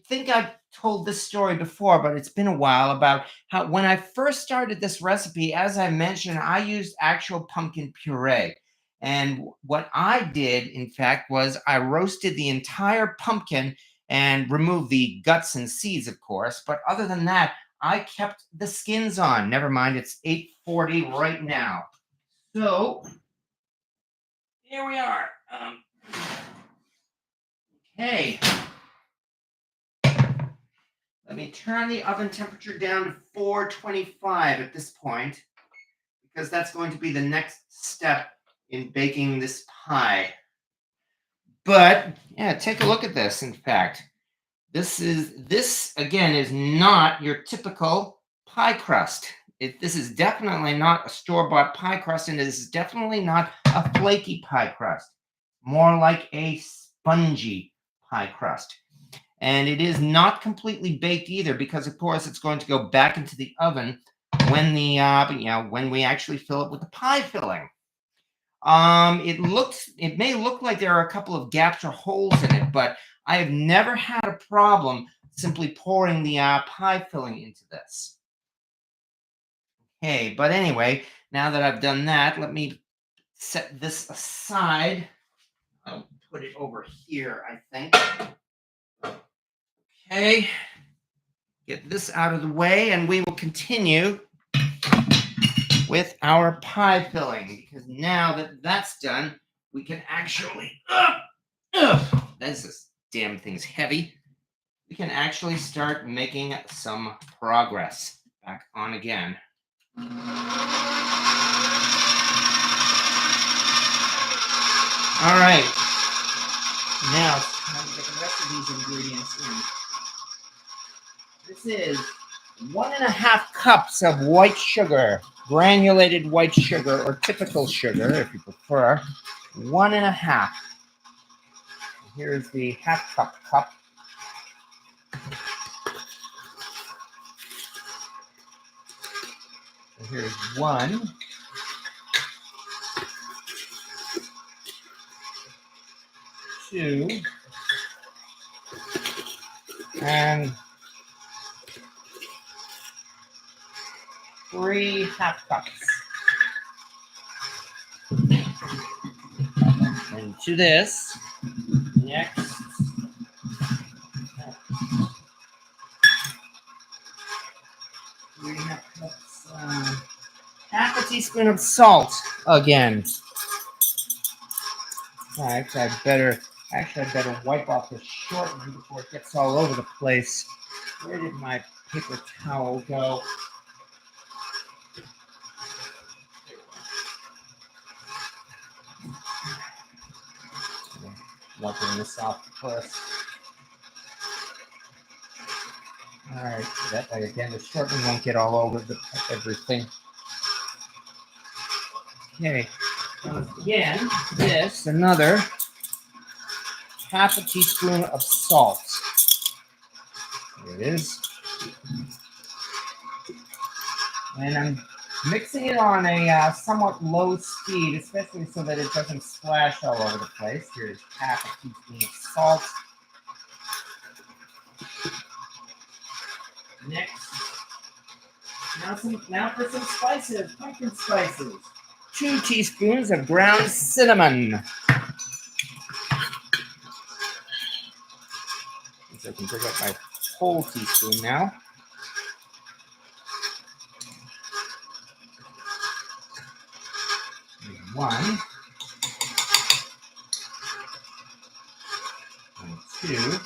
A: think I've told this story before, but it's been a while about how when I first started this recipe, as I mentioned, I used actual pumpkin puree. And what I did, in fact, was I roasted the entire pumpkin and removed the guts and seeds, of course. But other than that, I kept the skins on. Never mind, it's 8:40 right now. So here we are. Okay. Let me turn the oven temperature down to 425 at this point, because that's going to be the next step in baking this pie. But yeah, take a look at this. In fact, this again is not your typical pie crust. This is definitely not a store-bought pie crust, and this is definitely not a flaky pie crust. More like a spongy pie crust. And it is not completely baked either, because of course it's going to go back into the oven when when we actually fill it with the pie filling. It may look like there are a couple of gaps or holes in it, but I have never had a problem simply pouring the pie filling into this. Okay, but anyway, now that I've done that, let me set this aside. I'll put it over here, I think. Okay, get this out of the way, and we will continue with our pie filling, because now that that's done, we can actually, this damn thing's heavy. We can actually start making some progress. Back on again. All right. Now it's time to get the rest of these ingredients in. This is 1.5 cups of white sugar, granulated white sugar, or typical sugar, if you prefer. 1.5. Here's the half cup. And here's 1. 2. And 3 half cups. And to this, next, 3 half cups, half a teaspoon of salt again. All right, I'd better wipe off this shortening before it gets all over the place. Where did my paper towel go? Wiping this off first. All right, so that way again, the shortening won't get all over everything. Okay, Again, this, another half a teaspoon of salt. There it is. And I'm mixing it on a somewhat low speed, especially so that it doesn't splash all over the place. Here's half a teaspoon of salt. Next, now for some spices, pumpkin spices. 2 teaspoons of ground cinnamon. So I can pick up my whole teaspoon now. And 1. And 2.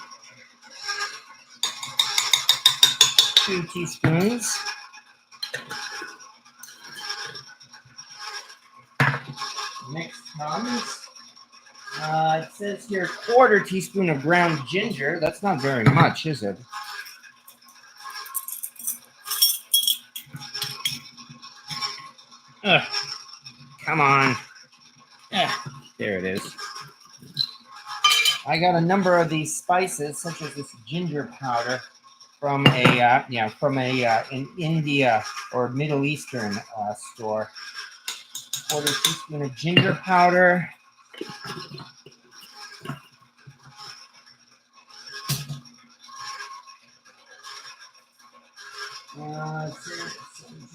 A: 2 teaspoons. Next comes, it says here 1/4 teaspoon of ground ginger. That's not very much, is it? Ugh. Come on. Ugh. There it is. I got a number of these spices, such as this ginger powder, from an India or Middle Eastern store. 1/4 teaspoon of ginger powder.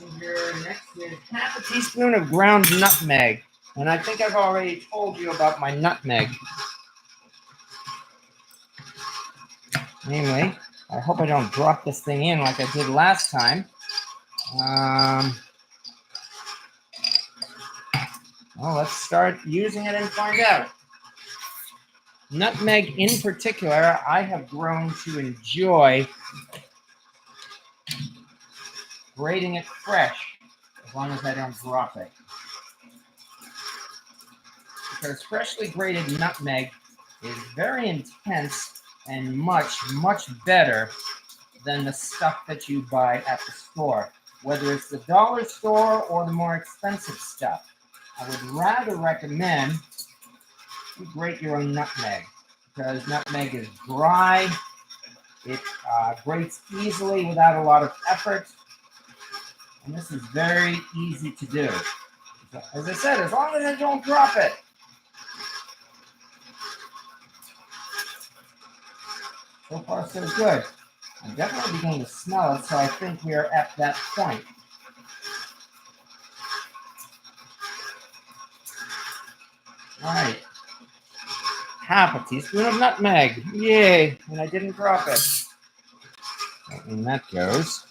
A: Ginger. Next is half a teaspoon of ground nutmeg. And I think I've already told you about my nutmeg. Anyway, I hope I don't drop this thing in like I did last time. Well, let's start using it and find out. Nutmeg in particular, I have grown to enjoy grating it fresh, as long as I don't drop it. Because freshly grated nutmeg is very intense and much, much better than the stuff that you buy at the store, whether it's the dollar store or the more expensive stuff. I would rather recommend you grate your own nutmeg, because nutmeg is dry, it grates easily without a lot of effort, and this is very easy to do. So, as I said, as long as I don't drop it. So far, so good. I'm definitely beginning to smell it, so I think we are at that point. All right. Half a teaspoon of nutmeg. Yay. And I didn't drop it. And that goes.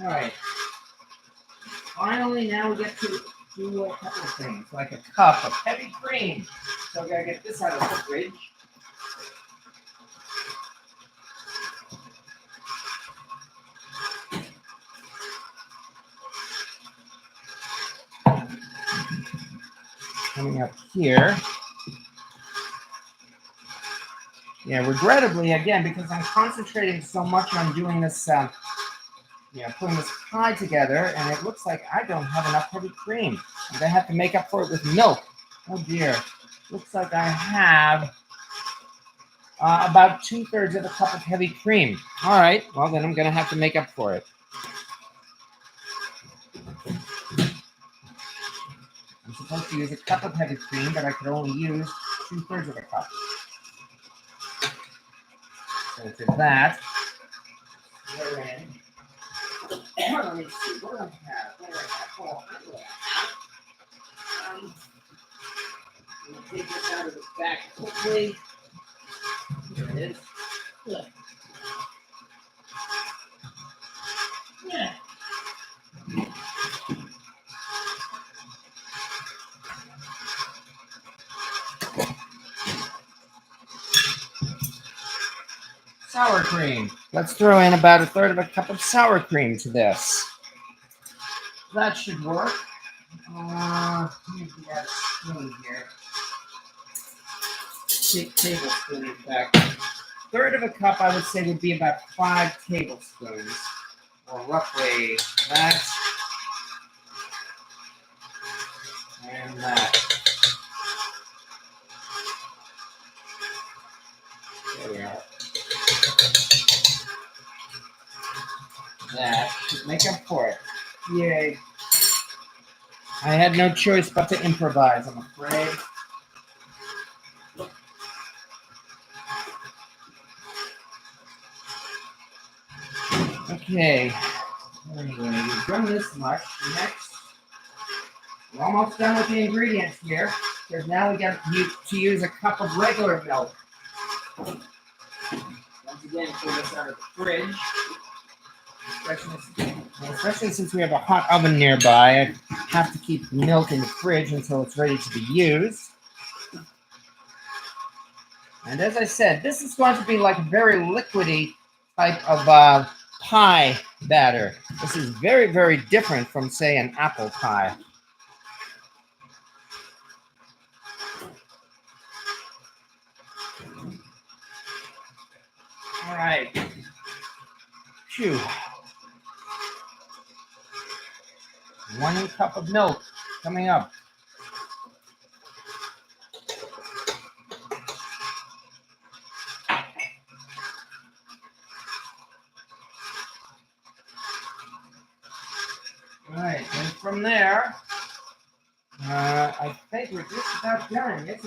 A: All right. Finally, now we get to do a couple of things, like a cup of heavy cream. So I gotta get this out of the fridge. Coming up here. Yeah, regrettably, again, because I'm concentrating so much on doing this, putting this pie together, and it looks like I don't have enough heavy cream. And I have to make up for it with milk. Oh dear. Looks like I have about 2/3 of a cup of heavy cream. All right, well then I'm gonna have to make up for it. I'm supposed to use a cup of heavy cream, but I could only use 2/3 of a cup. So to that, we're in. Let me see, what do I have? Oh, let me take this out of the back quickly. Here it is. Look. Yeah. Sour cream. Let's throw in about 1/3 of a cup of sour cream to this. That should work. Maybe that spoon here. Tablespoon, in fact. 1/3 of a cup, I would say, would be about 5 tablespoons. or roughly that and that. There we are. That should make up for it. Yay. I had no choice but to improvise, I'm afraid. Okay. Anyway, we've done this much. Next, we're almost done with the ingredients here, because now we got to use a cup of regular milk. Once again, pull this out of the fridge. Especially since we have a hot oven nearby, I have to keep milk in the fridge until it's ready to be used. And as I said, this is going to be like a very liquidy type of pie batter. This is very, very different from, say, an apple pie. All right. Phew. 1 cup of milk coming up. All right, and from there, I think we're just about done. Yes,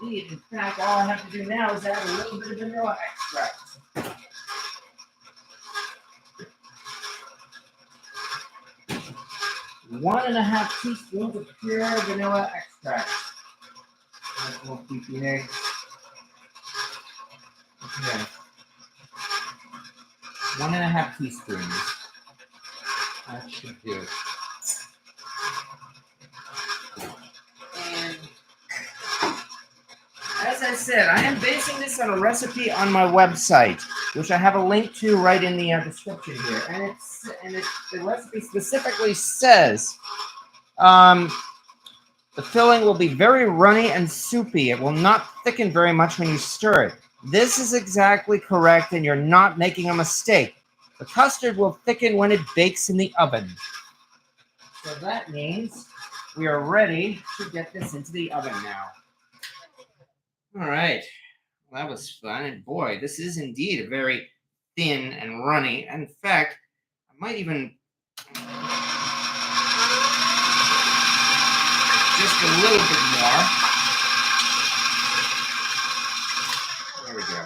A: indeed. In fact, all I have to do now is add a little bit of vanilla extract. 1.5 teaspoons of pure vanilla extract. That will keep the eggs. Okay. 1.5 teaspoons. That should do it. And as I said, I am basing this on a recipe on my website, which I have a link to right in the description here. And the recipe specifically says the filling will be very runny and soupy. It will not thicken very much when you stir it. This is exactly correct, and you're not making a mistake. The custard will thicken when it bakes in the oven. So that means we are ready to get this into the oven now. All right. Well, that was fun. And boy, this is indeed a very thin and runny. In fact, I might even just a little bit more. There we go.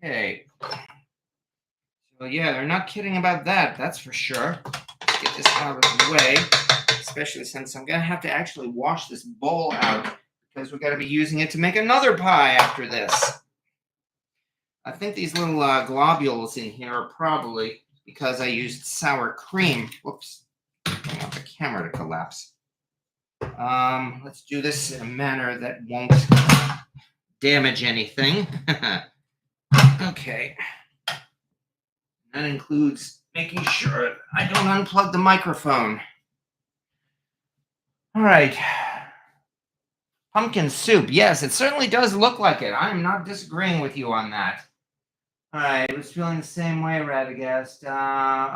A: Okay. So yeah, they're not kidding about that. That's for sure. Let's get this out of the way, especially since I'm going to have to actually wash this bowl out because we're going to be using it to make another pie after this. I think these little globules in here are probably because I used sour cream. Whoops. I don't want the camera to collapse. Let's do this in a manner that won't damage anything. Okay. That includes making sure I don't unplug the microphone. All right. Pumpkin soup. Yes, it certainly does look like it. I am not disagreeing with you on that. All right. I was feeling the same way, Radagast.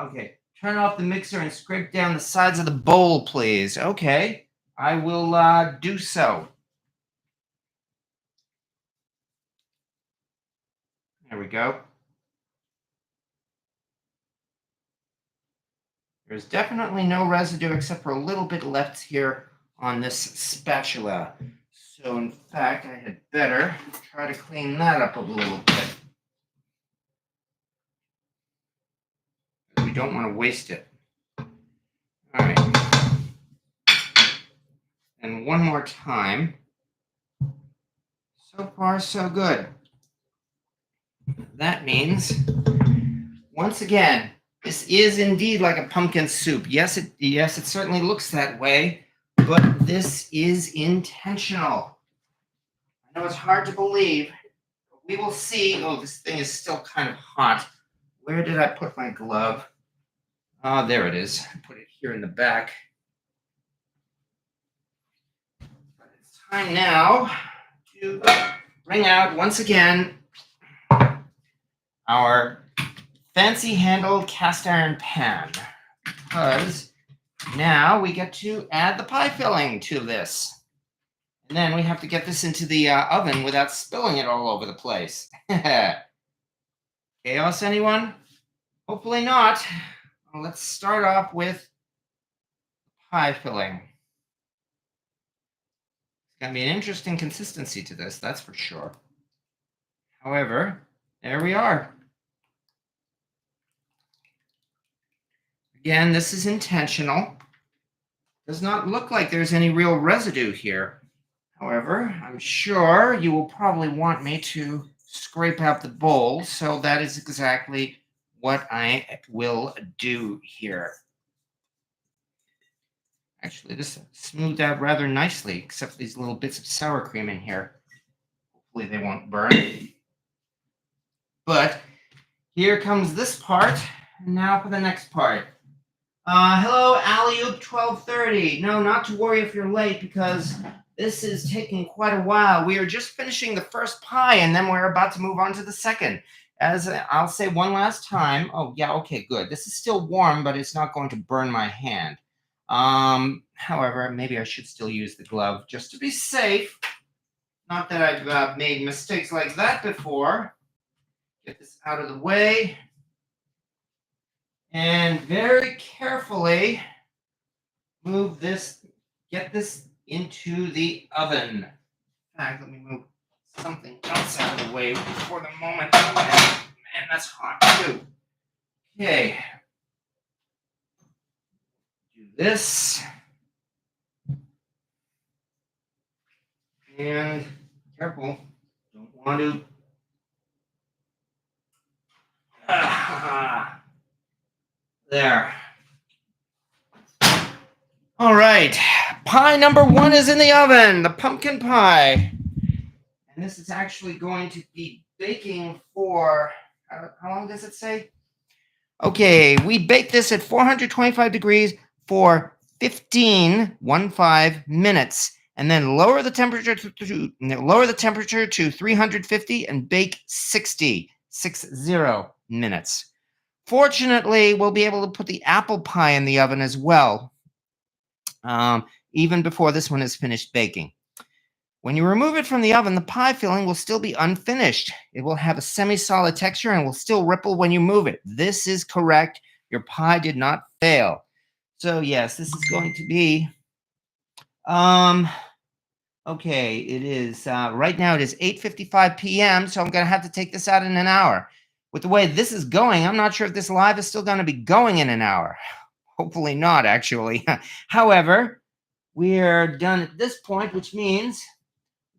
A: Okay. Turn off the mixer and scrape down the sides of the bowl, please. Okay. I will do so. There we go. There's definitely no residue except for a little bit left here on this spatula. So in fact, I had better try to clean that up a little bit. We don't want to waste it. All right. And one more time. So far, so good. That means, once again, this is indeed like a pumpkin soup. Yes, it certainly looks that way, but this is intentional. I know it's hard to believe, but we will see. Oh, this thing is still kind of hot. Where did I put my glove? Oh, there it is. I put it here in the back. But it's time now to bring out, once again, our fancy handled cast iron pan, because now we get to add the pie filling to this. And then we have to get this into the oven without spilling it all over the place. Chaos, anyone? Hopefully not. Well, let's start off with pie filling. It's going to be an interesting consistency to this, that's for sure. However, there we are. Again, this is intentional. Does not look like there's any real residue here. However, I'm sure you will probably want me to scrape out the bowl, so that is exactly what I will do here. Actually, this smoothed out rather nicely, except for these little bits of sour cream in here. Hopefully they won't burn. But here comes this part, and now for the next part. Hello, Alley-oop 1230. No, not to worry if you're late, because this is taking quite a while. We are just finishing the first pie, and then we're about to move on to the second. As I'll say one last time. Oh, yeah, okay, good. This is still warm, but it's not going to burn my hand. However, maybe I should still use the glove just to be safe. Not that I've made mistakes like that before. Get this out of the way. And very carefully move this, get this into the oven. In fact, let me move something else out of the way for the moment. Man, that's hot too. Okay. Do this. And careful, don't want to. There. All right, pie number 1 is in the oven, the pumpkin pie. And this is actually going to be baking for, how long does it say? Okay, we bake this at 425 degrees for 15 minutes, and then lower the temperature to 350 and bake 60 minutes. Fortunately, we'll be able to put the apple pie in the oven as well, even before this one is finished baking. When you remove it from the oven, the pie filling will still be unfinished. It will have a semi-solid texture and will still ripple when you move it. This is correct. Your pie did not fail. So yes, this is going to be, okay, it is, right now it is 8:55 p.m., so I'm going to have to take this out in an hour. With the way this is going, I'm not sure if this live is still going to be going in an hour. Hopefully not, actually. However, we're done at this point, which means,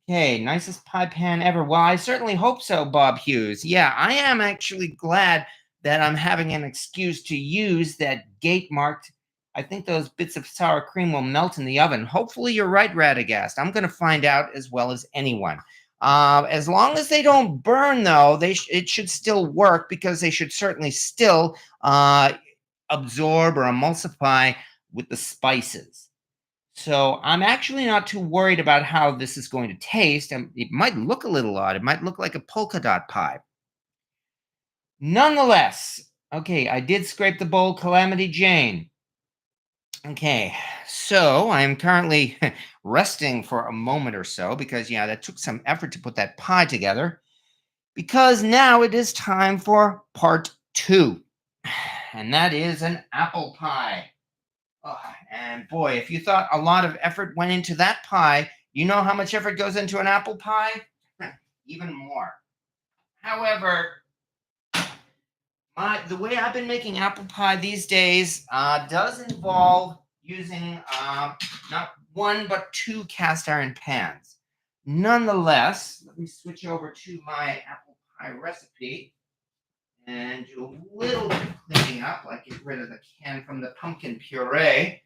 A: okay, nicest pie pan ever. Well, I certainly hope so, Bob Hughes. Yeah, I am actually glad that I'm having an excuse to use that gate-marked. I think those bits of sour cream will melt in the oven. Hopefully you're right, Radagast. I'm going to find out as well as anyone. As long as they don't burn, though, it should still work, because they should certainly still absorb or emulsify with the spices. So I'm actually not too worried about how this is going to taste. It might look a little odd. It might look like a polka dot pie. Nonetheless, okay, I did scrape the bowl, Calamity Jane. Okay, so I am currently resting for a moment or so, because, yeah, that took some effort to put that pie together, because now it is time for part 2, and that is an apple pie. Oh, and boy, if you thought a lot of effort went into that pie, you know how much effort goes into an apple pie? Even more. However, the way I've been making apple pie these days does involve using not 1 but 2 cast iron pans. Nonetheless, let me switch over to my apple pie recipe and do a little bit of cleaning up, like get rid of the can from the pumpkin puree.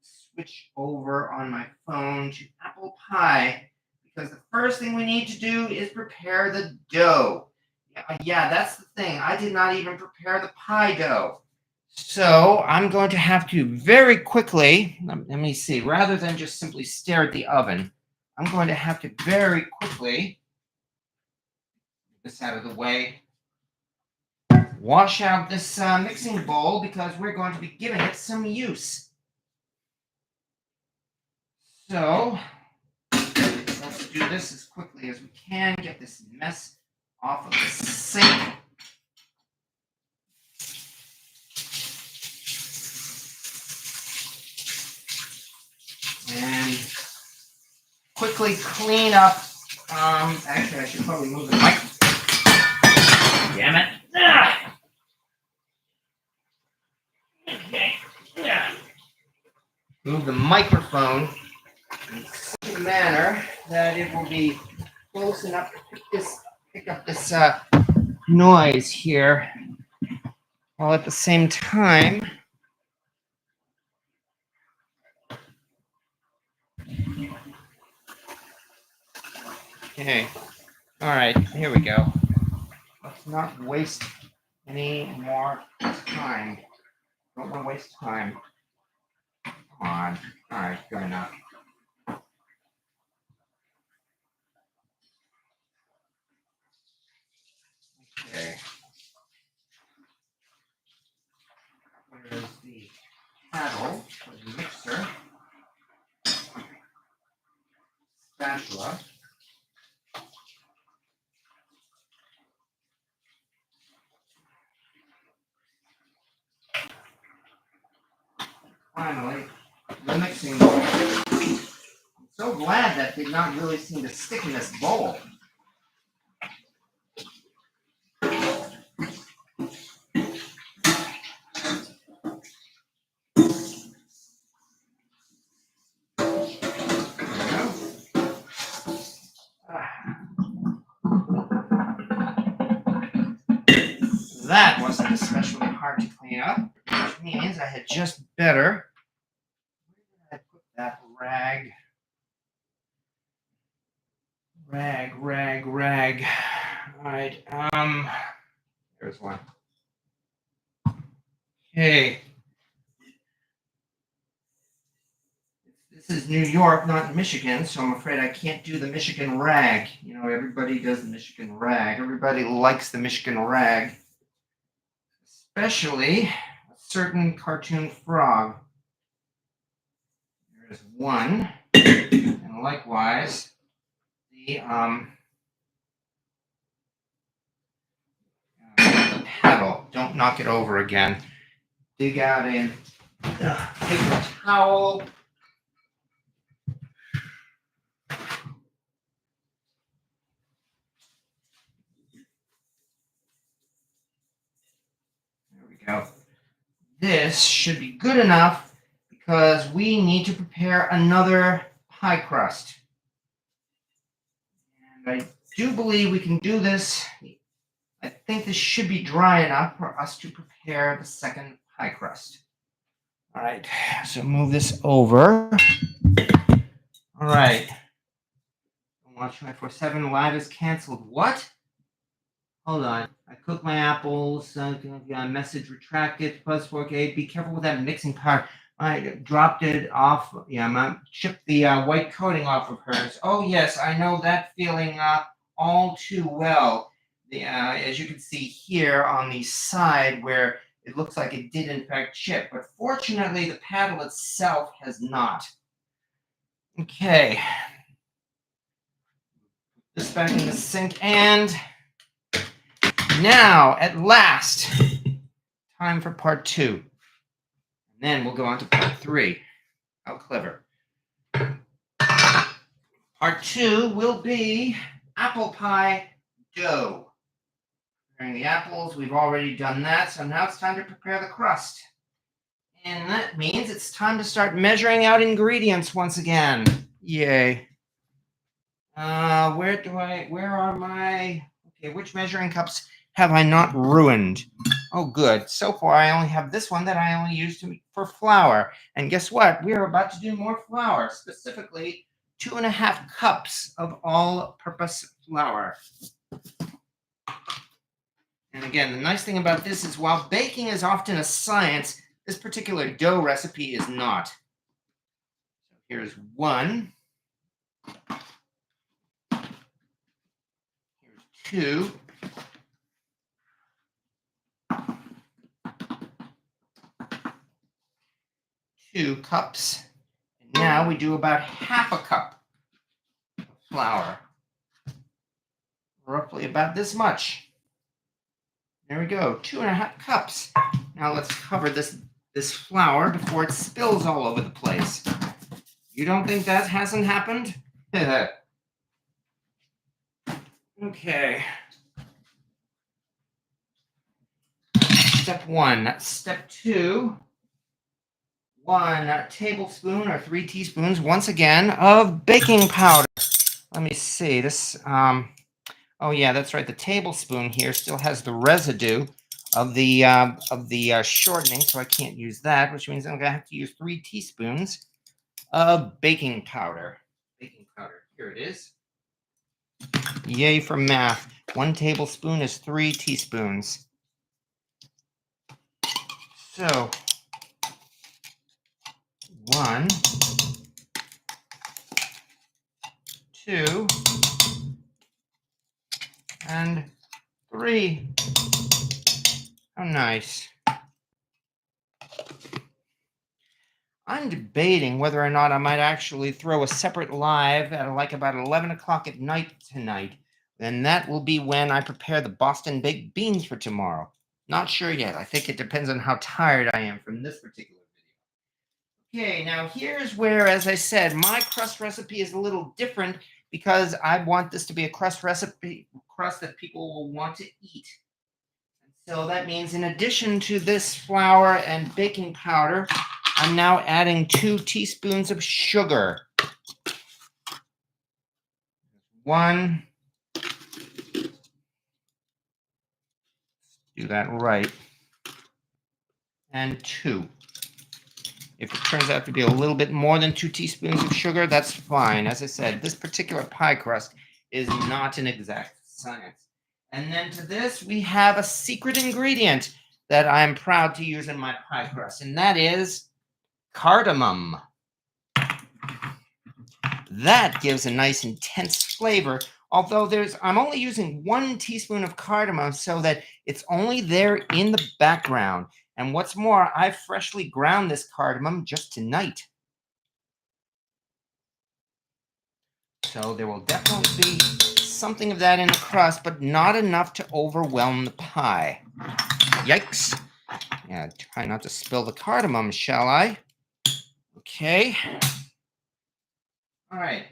A: Switch over on my phone to apple pie, because the first thing we need to do is prepare the dough. Yeah, that's the thing. I did not even prepare the pie dough. So I'm going to have to very quickly, let me see, rather than just simply stare at the oven, I'm going to have to very quickly get this out of the way. wash out this mixing bowl because we're going to be giving it some use. So let's do this as quickly as we can. Get this mess off of the sink. And quickly clean up. Actually, I should probably move the mic. Damn it. Okay. Move the microphone in such a manner that it will be close enough to pick up this noise here, while at the same time okay, all right, here we go. Let's not waste any more time. Don't want to waste time. Come on. All right, good enough. Okay. Where's the paddle for the mixer? Spatula. Finally, the mixing bowl. I'm so glad that did not really seem to stick in this bowl. That wasn't especially hard to clean up, which means I had just better. Where did I put that rag? Rag. All right. There's one. Okay. This is New York, not Michigan, so I'm afraid I can't do the Michigan rag. You know, everybody does the Michigan rag. Everybody likes the Michigan rag. Especially a certain cartoon frog. There's one. And likewise, the paddle. Don't knock it over again. Dig out a paper towel. There we go. This should be good enough because we need to prepare another pie crust. And I do believe we can do this. I think this should be dry enough for us to prepare the second pie crust. All right, so move this over. All right. Watch 24/7 live is canceled. What? Hold on. I cooked my apples. Message retracted. Plus 4K. Be careful with that mixing powder. I dropped it off. Yeah, I chipped the white coating off of hers. Oh yes, I know that feeling all too well. As you can see here on the side where it looks like it did in fact chip, but fortunately the paddle itself has not. Okay. This back in the sink, and now at last, time for part 2. And then we'll go on to part 3. How clever. Part 2 will be apple pie dough. Preparing the apples, we've already done that, so now it's time to prepare the crust. And that means it's time to start measuring out ingredients once again. Yay. Where are my, okay, which measuring cups have I not ruined? Oh, good. So far, I only have this one that I only use for flour. And guess what? We're about to do more flour, specifically 2.5 cups of all-purpose flour. And again, the nice thing about this is while baking is often a science, this particular dough recipe is not. So here's 1. Here's 2. 2 cups. And now we do about half a cup of flour. Roughly about this much. There we go, 2.5 cups. Now let's cover this flour before it spills all over the place. You don't think that hasn't happened? Okay. Step 1. Step 2. 1 tablespoon or 3 teaspoons, once again, of baking powder. Let me see. This, oh yeah, that's right. The tablespoon here still has the residue of the shortening, so I can't use that, which means I'm going to have to use 3 teaspoons of baking powder. Baking powder. Here it is. Yay for math. 1 tablespoon is 3 teaspoons. So, 1, 2, and 3. How nice. I'm debating whether or not I might actually throw a separate live at like about 11 o'clock at night tonight. And that will be when I prepare the Boston baked beans for tomorrow. Not sure yet. I think it depends on how tired I am from this particular video. Okay, now here's where, as I said, my crust recipe is a little different because I want this to be a crust recipe, crust that people will want to eat. So that means in addition to this flour and baking powder, I'm now adding 2 teaspoons of sugar. 1. Do that right. And 2. If it turns out to be a little bit more than 2 teaspoons of sugar, that's fine. As I said, this particular pie crust is not an exact science. And then to this, we have a secret ingredient that I'm proud to use in my pie crust, and that is cardamom. That gives a nice intense flavor, although I'm only using 1 teaspoon of cardamom so that it's only there in the background. And what's more, I freshly ground this cardamom just tonight. So there will definitely be something of that in the crust, but not enough to overwhelm the pie. Yikes. Yeah, try not to spill the cardamom, shall I? Okay. All right.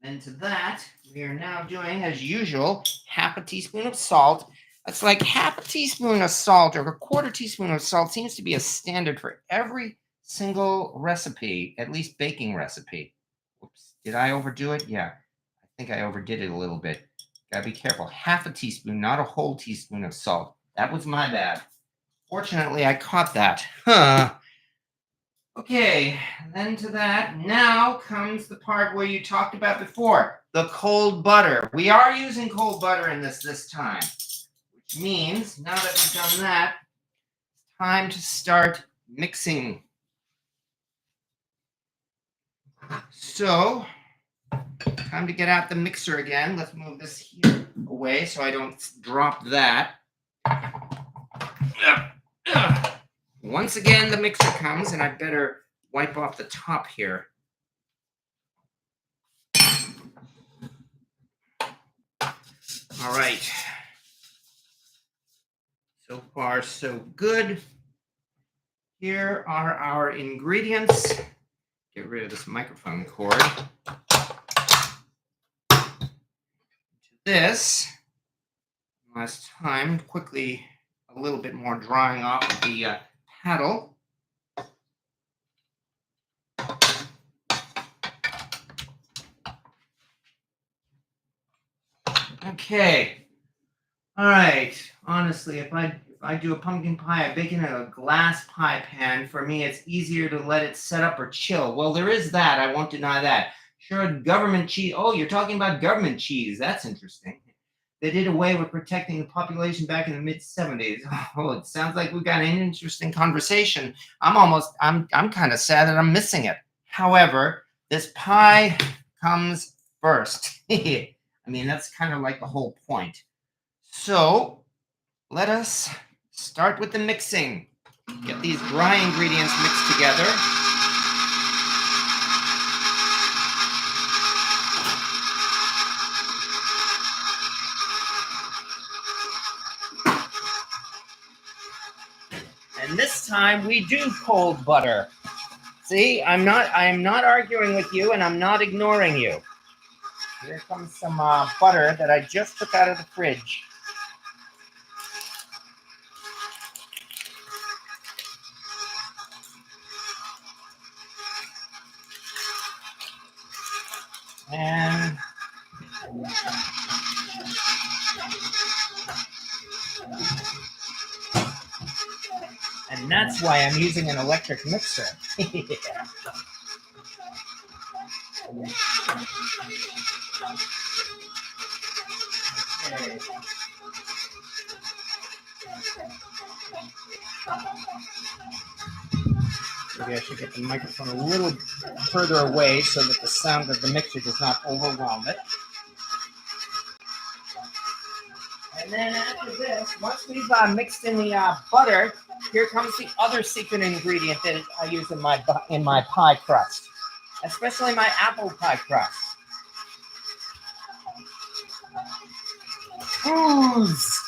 A: Then to that, we are now doing, as usual, half a teaspoon of salt. That's like half a teaspoon of salt or a quarter teaspoon of salt seems to be a standard for every single recipe, at least baking recipe. Whoops. Did I overdo it? Yeah. I think I overdid it a little bit. Gotta be careful. Half a teaspoon, not a whole teaspoon of salt. That was my bad. Fortunately, I caught that. Huh. Okay, then to that, now comes the part where you talked about before, the cold butter. We are using cold butter in this time, which means now that we've done that, it's time to start mixing. So, time to get out the mixer again. Let's move this here away so I don't drop that. Once again, the mixer comes, and I better wipe off the top here. All right. So far, so good. Here are our ingredients. Get rid of this microphone cord. This, last time, quickly a little bit more drying off of the paddle. Okay. All right. Honestly, if I do a pumpkin pie, I bake it in a glass pie pan. For me, it's easier to let it set up or chill. Well, there is that. I won't deny that. Sure, government cheese. Oh, you're talking about government cheese. That's interesting. They did away with protecting the population back in the mid-70s. Oh, it sounds like we've got an interesting conversation. I'm kind of sad that I'm missing it. However, this pie comes first. I mean, that's kind of like the whole point. So let us start with the mixing. Get these dry ingredients mixed together. And this time we do cold butter. See, I am not arguing with you, and I'm not ignoring you. Here comes some butter that I just took out of the fridge. And that's why I'm using an electric mixer. Yeah. Okay. Maybe I should get the microphone a little further away so that the sound of the mixer does not overwhelm it. And then after this, once we've mixed in the butter, here comes the other secret ingredient that I use in my pie crust, especially my apple pie crust. Ooze.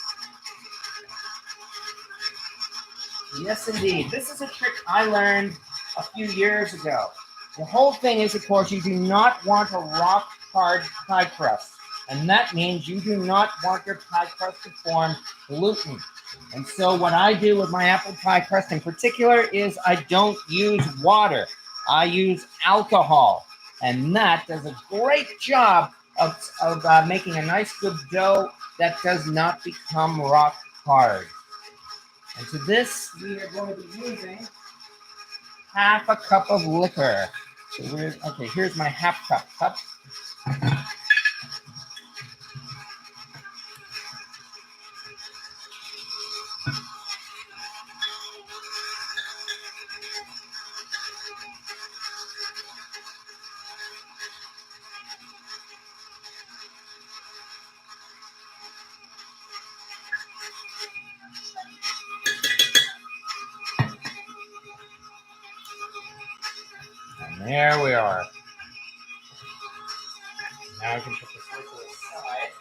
A: Yes, indeed. This is a trick I learned a few years ago. The whole thing is, of course, you do not want a rock-hard pie crust. And that means you do not want your pie crust to form gluten. And so what I do with my apple pie crust in particular is I don't use water. I use alcohol. And that does a great job of making a nice good dough that does not become rock hard. And to this, we are going to be using half a cup of liquor. So okay, here's my half cup. And there we are. Now I can put this liquor aside.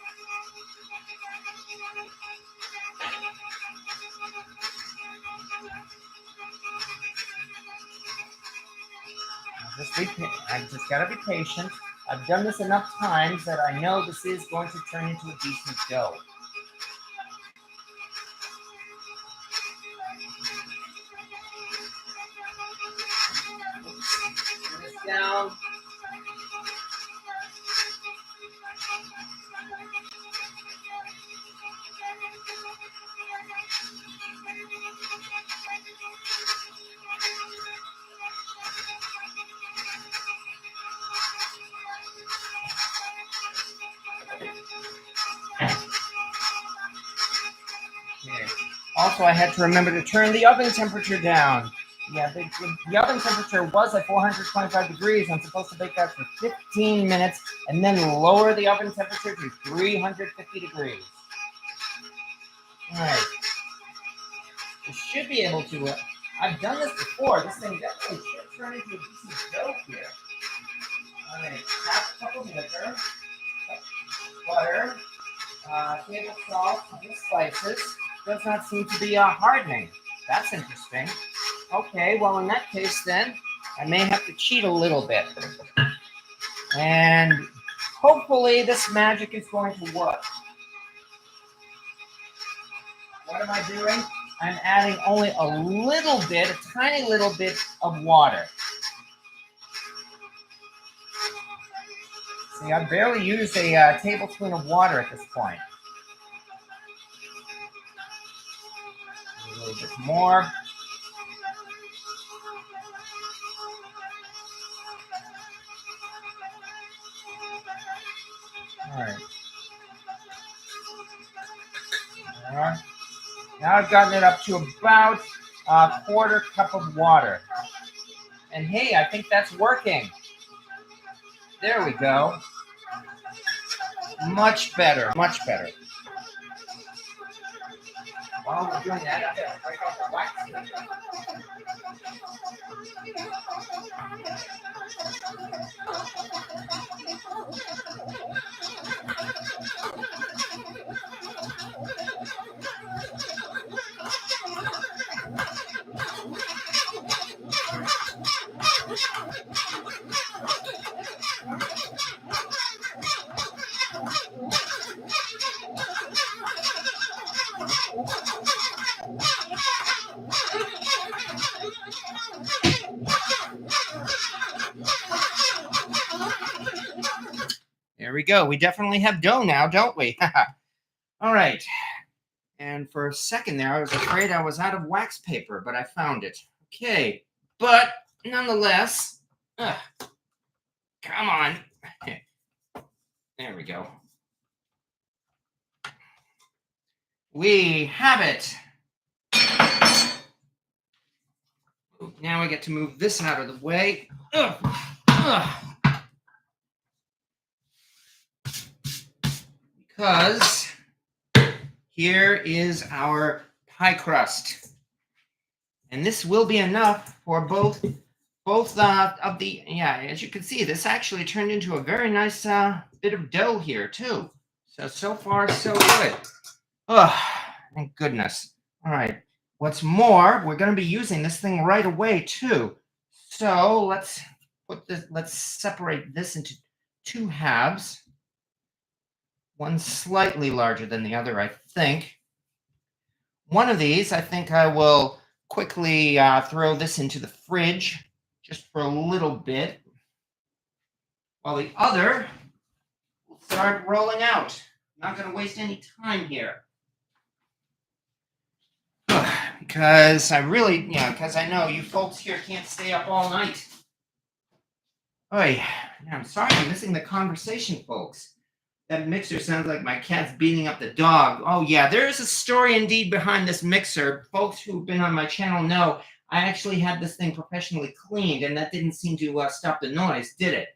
A: I've just got to be patient. I've done this enough times that I know this is going to turn into a decent dough. Turn this down. Okay. Also, I had to remember to turn the oven temperature down. Yeah, the oven temperature was at 425 degrees. I'm supposed to bake that for 15 minutes and then lower the oven temperature to 350 degrees. All right. You should be able to. I've done this before. This thing definitely should turn into a decent dough here. All right, half a cup of liquor, butter, table salt, and spices. Does not seem to be hardening. That's interesting. Okay, well in that case then, I may have to cheat a little bit. And hopefully this magic is going to work. What am I doing? I'm adding only a little bit, a tiny little bit of water. See, I barely used a tablespoon of water at this point. A little bit more. All right. Now I've gotten it up to about a quarter cup of water. And hey, I think that's working. There we go. Much better, much better. While we're doing that, I'm going to break off the wax. There we go. We definitely have dough now, don't we? All right. And for a second there, I was afraid I was out of wax paper, but I found it. Okay. But nonetheless, come on. There we go. We have it. Now I get to move this out of the way. Because here is our pie crust. And this will be enough for both of the, as you can see, this actually turned into a very nice bit of dough here too. So far, so good. Oh, thank goodness. All right. What's more, we're going to be using this thing right away too. So let's separate this into two halves. One slightly larger than the other, I think. One of these, I think I will quickly throw this into the fridge just for a little bit, while the other will start rolling out. I'm not going to waste any time here. Because I really, because I know you folks here can't stay up all night. Oy, I'm sorry I'm missing the conversation, folks. That mixer sounds like my cat's beating up the dog. Oh, yeah, there is a story indeed behind this mixer. Folks who've been on my channel know I actually had this thing professionally cleaned, and that didn't seem to stop the noise, did it?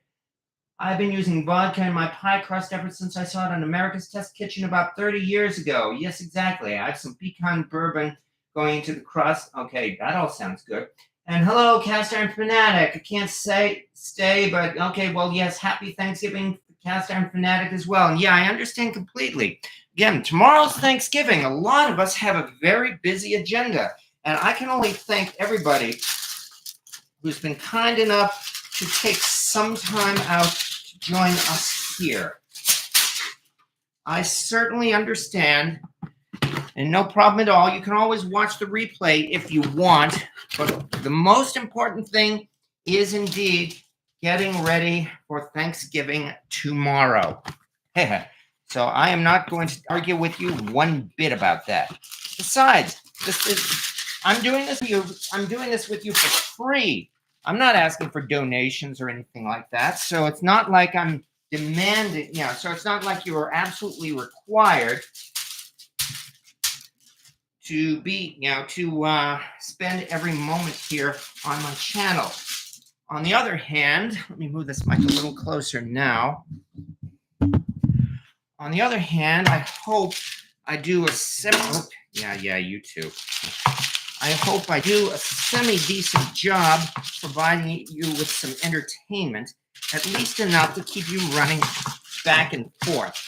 A: I've been using vodka in my pie crust ever since I saw it on America's Test Kitchen about 30 years ago. Yes, exactly. I have some pecan bourbon going into the crust. Okay, that all sounds good. And hello, Cast Iron Fanatic. I can't stay, but okay, well, yes, happy Thanksgiving, Cast Iron Fanatic as well. And yeah, I understand completely. Again, tomorrow's Thanksgiving. A lot of us have a very busy agenda. And I can only thank everybody who's been kind enough to take some time out to join us here. I certainly understand, and no problem at all. You can always watch the replay if you want, but the most important thing is indeed getting ready for Thanksgiving tomorrow. So I am not going to argue with you one bit about that. Besides, I'm doing this with you. I'm doing this with you for free. I'm not asking for donations or anything like that. So it's not like I'm demanding, so it's not like you are absolutely required to be, to spend every moment here on my channel. On the other hand, let me move this mic a little closer now. On the other hand, I hope I do a you too. I hope I do a semi-decent job providing you with some entertainment, at least enough to keep you running back and forth.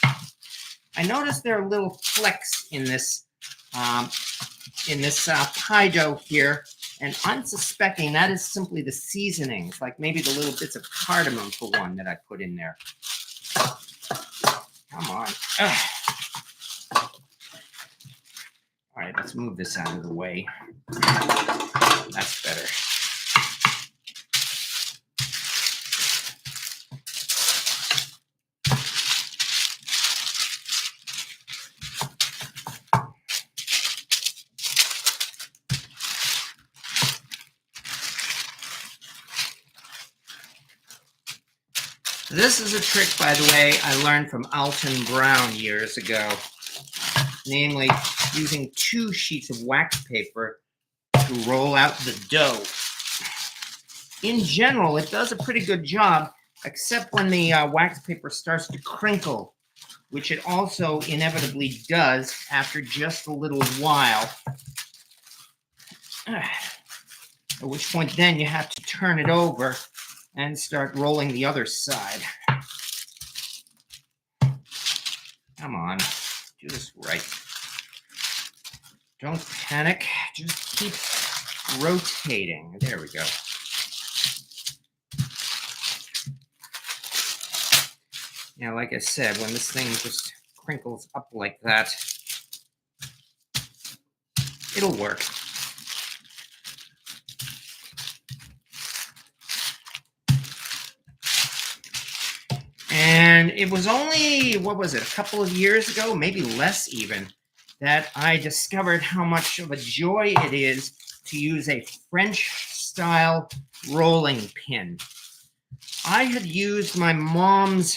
A: I noticed there are little flecks in this pie dough here, and I'm suspecting that is simply the seasonings, like maybe the little bits of cardamom for one that I put in there. Come on. Ugh. All right, let's move this out of the way. That's better. This is a trick, by the way, I learned from Alton Brown years ago. Namely, using 2 sheets of wax paper to roll out the dough. In general, it does a pretty good job, except when the wax paper starts to crinkle, which it also inevitably does after just a little while. At which point then you have to turn it over and start rolling the other side. Come on, do this right. Don't panic, just keep rotating. There we go. Yeah, like I said, when this thing just crinkles up like that, It'll work. And it was only, what was it, a couple of years ago, maybe less even, that I discovered how much of a joy it is to use a French-style rolling pin. I had used my mom's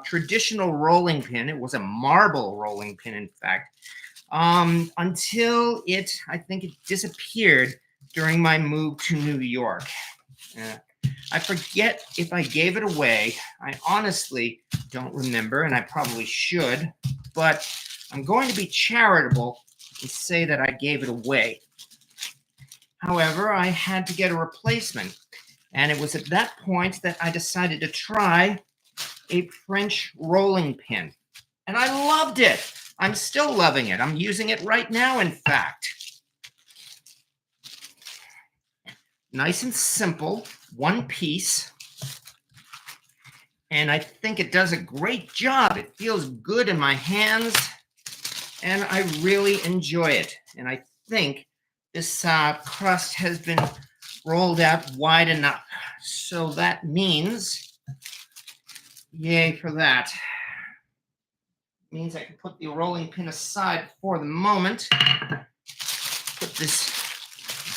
A: traditional rolling pin. It was a marble rolling pin, in fact, until I think it disappeared during my move to New York. I forget if I gave it away. I honestly don't remember, and I probably should, but I'm going to be charitable and say that I gave it away. However, I had to get a replacement, and it was at that point that I decided to try a French rolling pin, and I loved it. I'm still loving it. I'm using it right now, in fact. Nice and simple, one piece. And I think it does a great job. It feels good in my hands, and I really enjoy it. And I think this crust has been rolled out wide enough. So that means, yay for that. It means I can put the rolling pin aside for the moment. Put this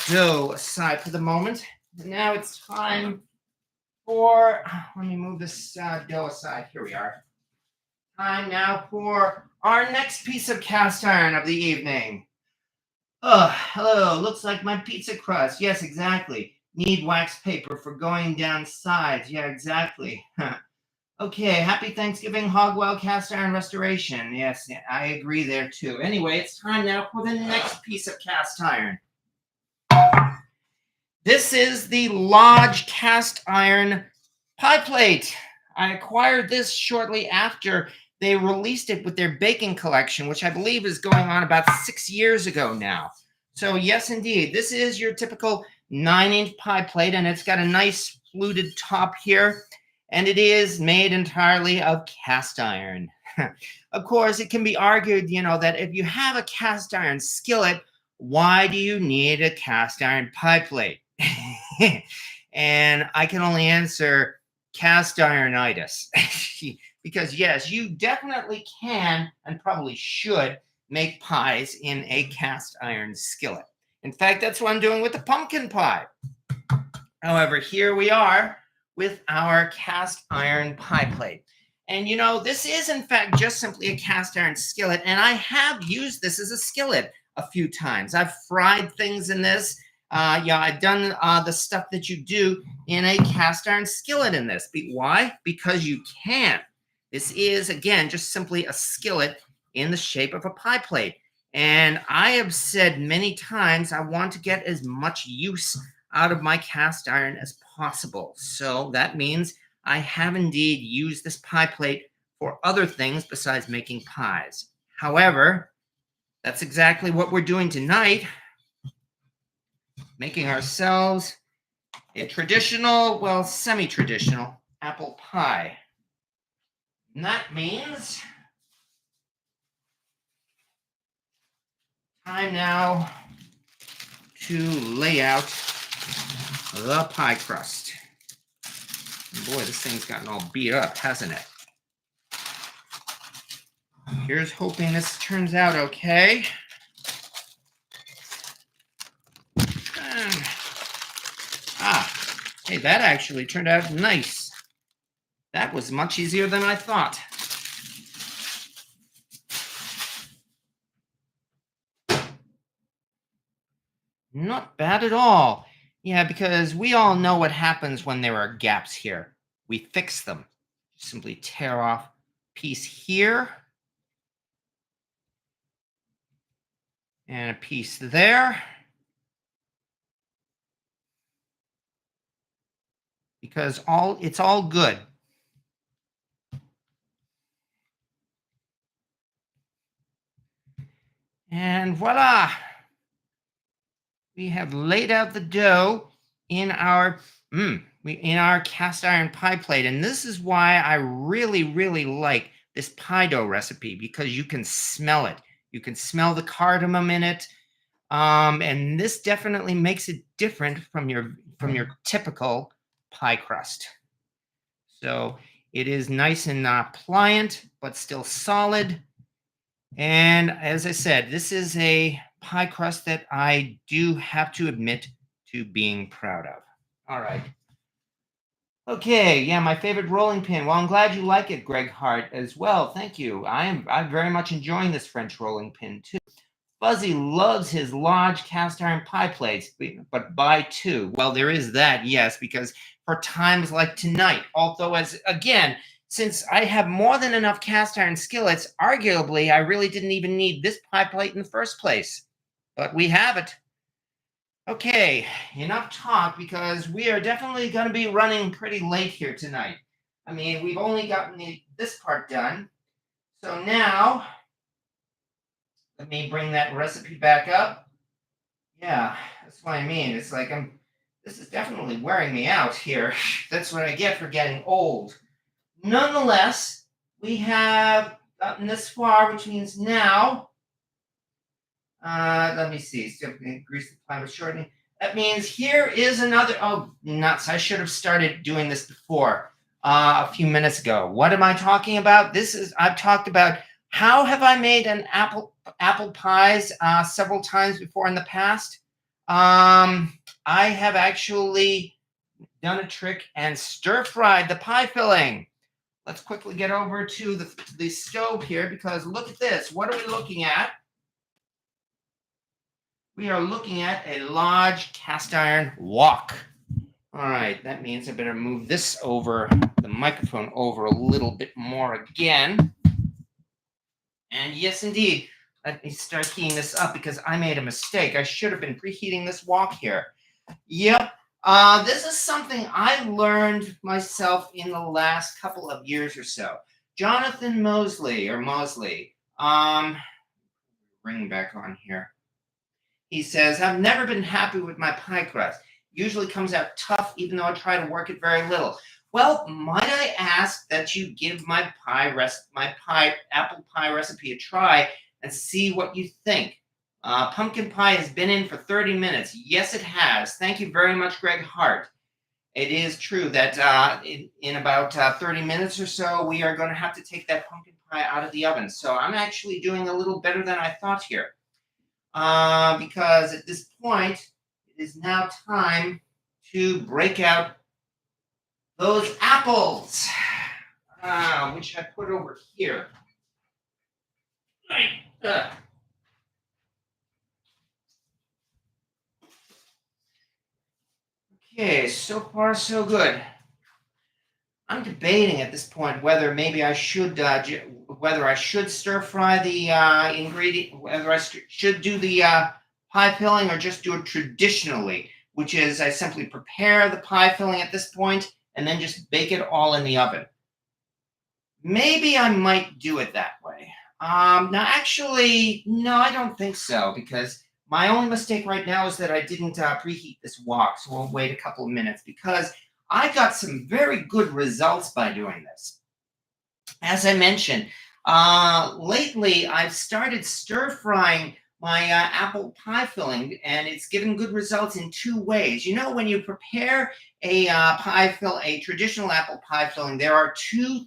A: dough aside for the moment. And now it's time for, let me move this dough aside. Here we are. Time now for our next piece of cast iron of the evening. Oh, hello. Looks like my pizza crust. Yes, exactly. Need wax paper for going down sides. Yeah, exactly. Okay, happy Thanksgiving, Hogwell cast iron restoration. Yes, I agree there too. Anyway, it's time now for the next piece of cast iron. This is the Lodge cast iron pie plate. I acquired this shortly after they released it with their baking collection, which I believe is going on about 6 years ago now. So yes, indeed, this is your typical 9-inch pie plate, and it's got a nice fluted top here, and it is made entirely of cast iron. Of course, it can be argued, that if you have a cast iron skillet, why do you need a cast iron pie plate? And I can only answer cast ironitis. Because yes, you definitely can and probably should make pies in a cast iron skillet. In fact, that's what I'm doing with the pumpkin pie. However, here we are with our cast iron pie plate. And this is in fact just simply a cast iron skillet, and I have used this as a skillet a few times. I've fried things in this. I've done the stuff that you do in a cast iron skillet in this. Why? Because you can. This is, again, just simply a skillet in the shape of a pie plate. And I have said many times I want to get as much use out of my cast iron as possible. So that means I have indeed used this pie plate for other things besides making pies. However, that's exactly what we're doing tonight. Making ourselves a traditional, well, semi-traditional apple pie. And that means time now to lay out the pie crust. And boy, this thing's gotten all beat up, hasn't it? Here's hoping this turns out okay. Hey, that actually turned out nice. That was much easier than I thought. Not bad at all. Yeah, because we all know what happens when there are gaps here. We fix them. Simply tear off a piece here. And a piece there. Because it's all good. And voila! We have laid out the dough in our cast iron pie plate. And this is why I really, really like this pie dough recipe, because you can smell it. You can smell the cardamom in it. And this definitely makes it different from your typical pie crust. So it is nice and pliant, but still solid. And as I said, this is a pie crust that I do have to admit to being proud of. All right. Okay, yeah, my favorite rolling pin. Well, I'm glad you like it, Greg Hart, as well. Thank you. I'm very much enjoying this French rolling pin too. Fuzzy loves his large cast iron pie plates, but buy two. Well, there is that, yes, because for times like tonight, although since I have more than enough cast iron skillets, arguably I really didn't even need this pie plate in the first place. But we have it. Okay, enough talk because we are definitely going to be running pretty late here tonight. I mean, we've only gotten this part done. So now, let me bring that recipe back up. Yeah, that's what I mean. It's like this is definitely wearing me out here. That's what I get for getting old. Nonetheless, we have gotten this far, which means now, let me see. Still grease the pie with shortening. That means here is another, oh, nuts. I should have started doing this before, a few minutes ago. What am I talking about? I've talked about how have I made an apple pies several times before in the past. I have actually done a trick and stir-fried the pie filling. Let's quickly get over to the stove here because look at this. What are we looking at? We are looking at a large cast iron wok. All right, that means I better move this over, the microphone over a little bit more again. And yes, indeed, let me start heating this up because I made a mistake. I should have been preheating this wok here. Yep, this is something I learned myself in the last couple of years or so. Jonathan Mosley, bring back on here. He says, I've never been happy with my pie crust. Usually comes out tough, even though I try to work it very little. Well, might I ask that you give my apple pie recipe a try and see what you think. Pumpkin pie has been in for 30 minutes. Yes, it has. Thank you very much, Greg Hart. It is true that in about 30 minutes or so, we are going to have to take that pumpkin pie out of the oven. So I'm actually doing a little better than I thought here. Because at this point, it is now time to break out those apples, which I put over here. Okay, so far so good. I'm debating at this point whether maybe I should stir fry the ingredient, whether I should do the pie filling or just do it traditionally, which is I simply prepare the pie filling at this point and then just bake it all in the oven. Maybe I might do it that way. Now, actually, no, I don't think so because my only mistake right now is that I didn't preheat this wok, so we'll wait a couple of minutes because I got some very good results by doing this. As I mentioned, lately I've started stir-frying my apple pie filling, and it's given good results in two ways. You know, when you prepare a traditional apple pie filling, there are two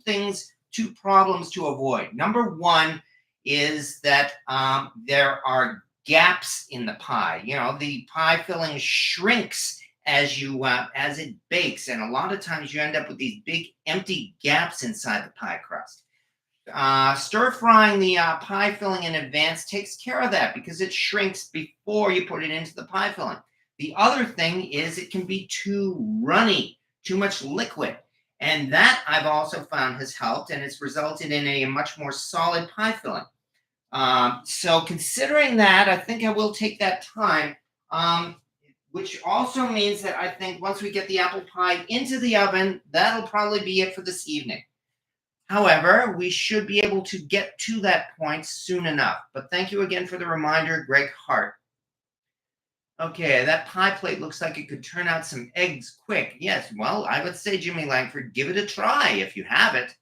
A: problems to avoid. Number one is that there are gaps in the pie. You know, the pie filling shrinks as it bakes, and a lot of times you end up with these big empty gaps inside the pie crust. Stir frying the pie filling in advance takes care of that because it shrinks before you put it into the pie filling. The other thing is it can be too runny, too much liquid, and that I've also found has helped, and it's resulted in a much more solid pie filling. So considering that, I think I will take that time. Which also means that I think once we get the apple pie into the oven, that'll probably be it for this evening. However, we should be able to get to that point soon enough. But thank you again for the reminder, Greg Hart. Okay, that pie plate looks like it could turn out some eggs quick. Yes, well, I would say, Jimmy Langford, give it a try if you have it.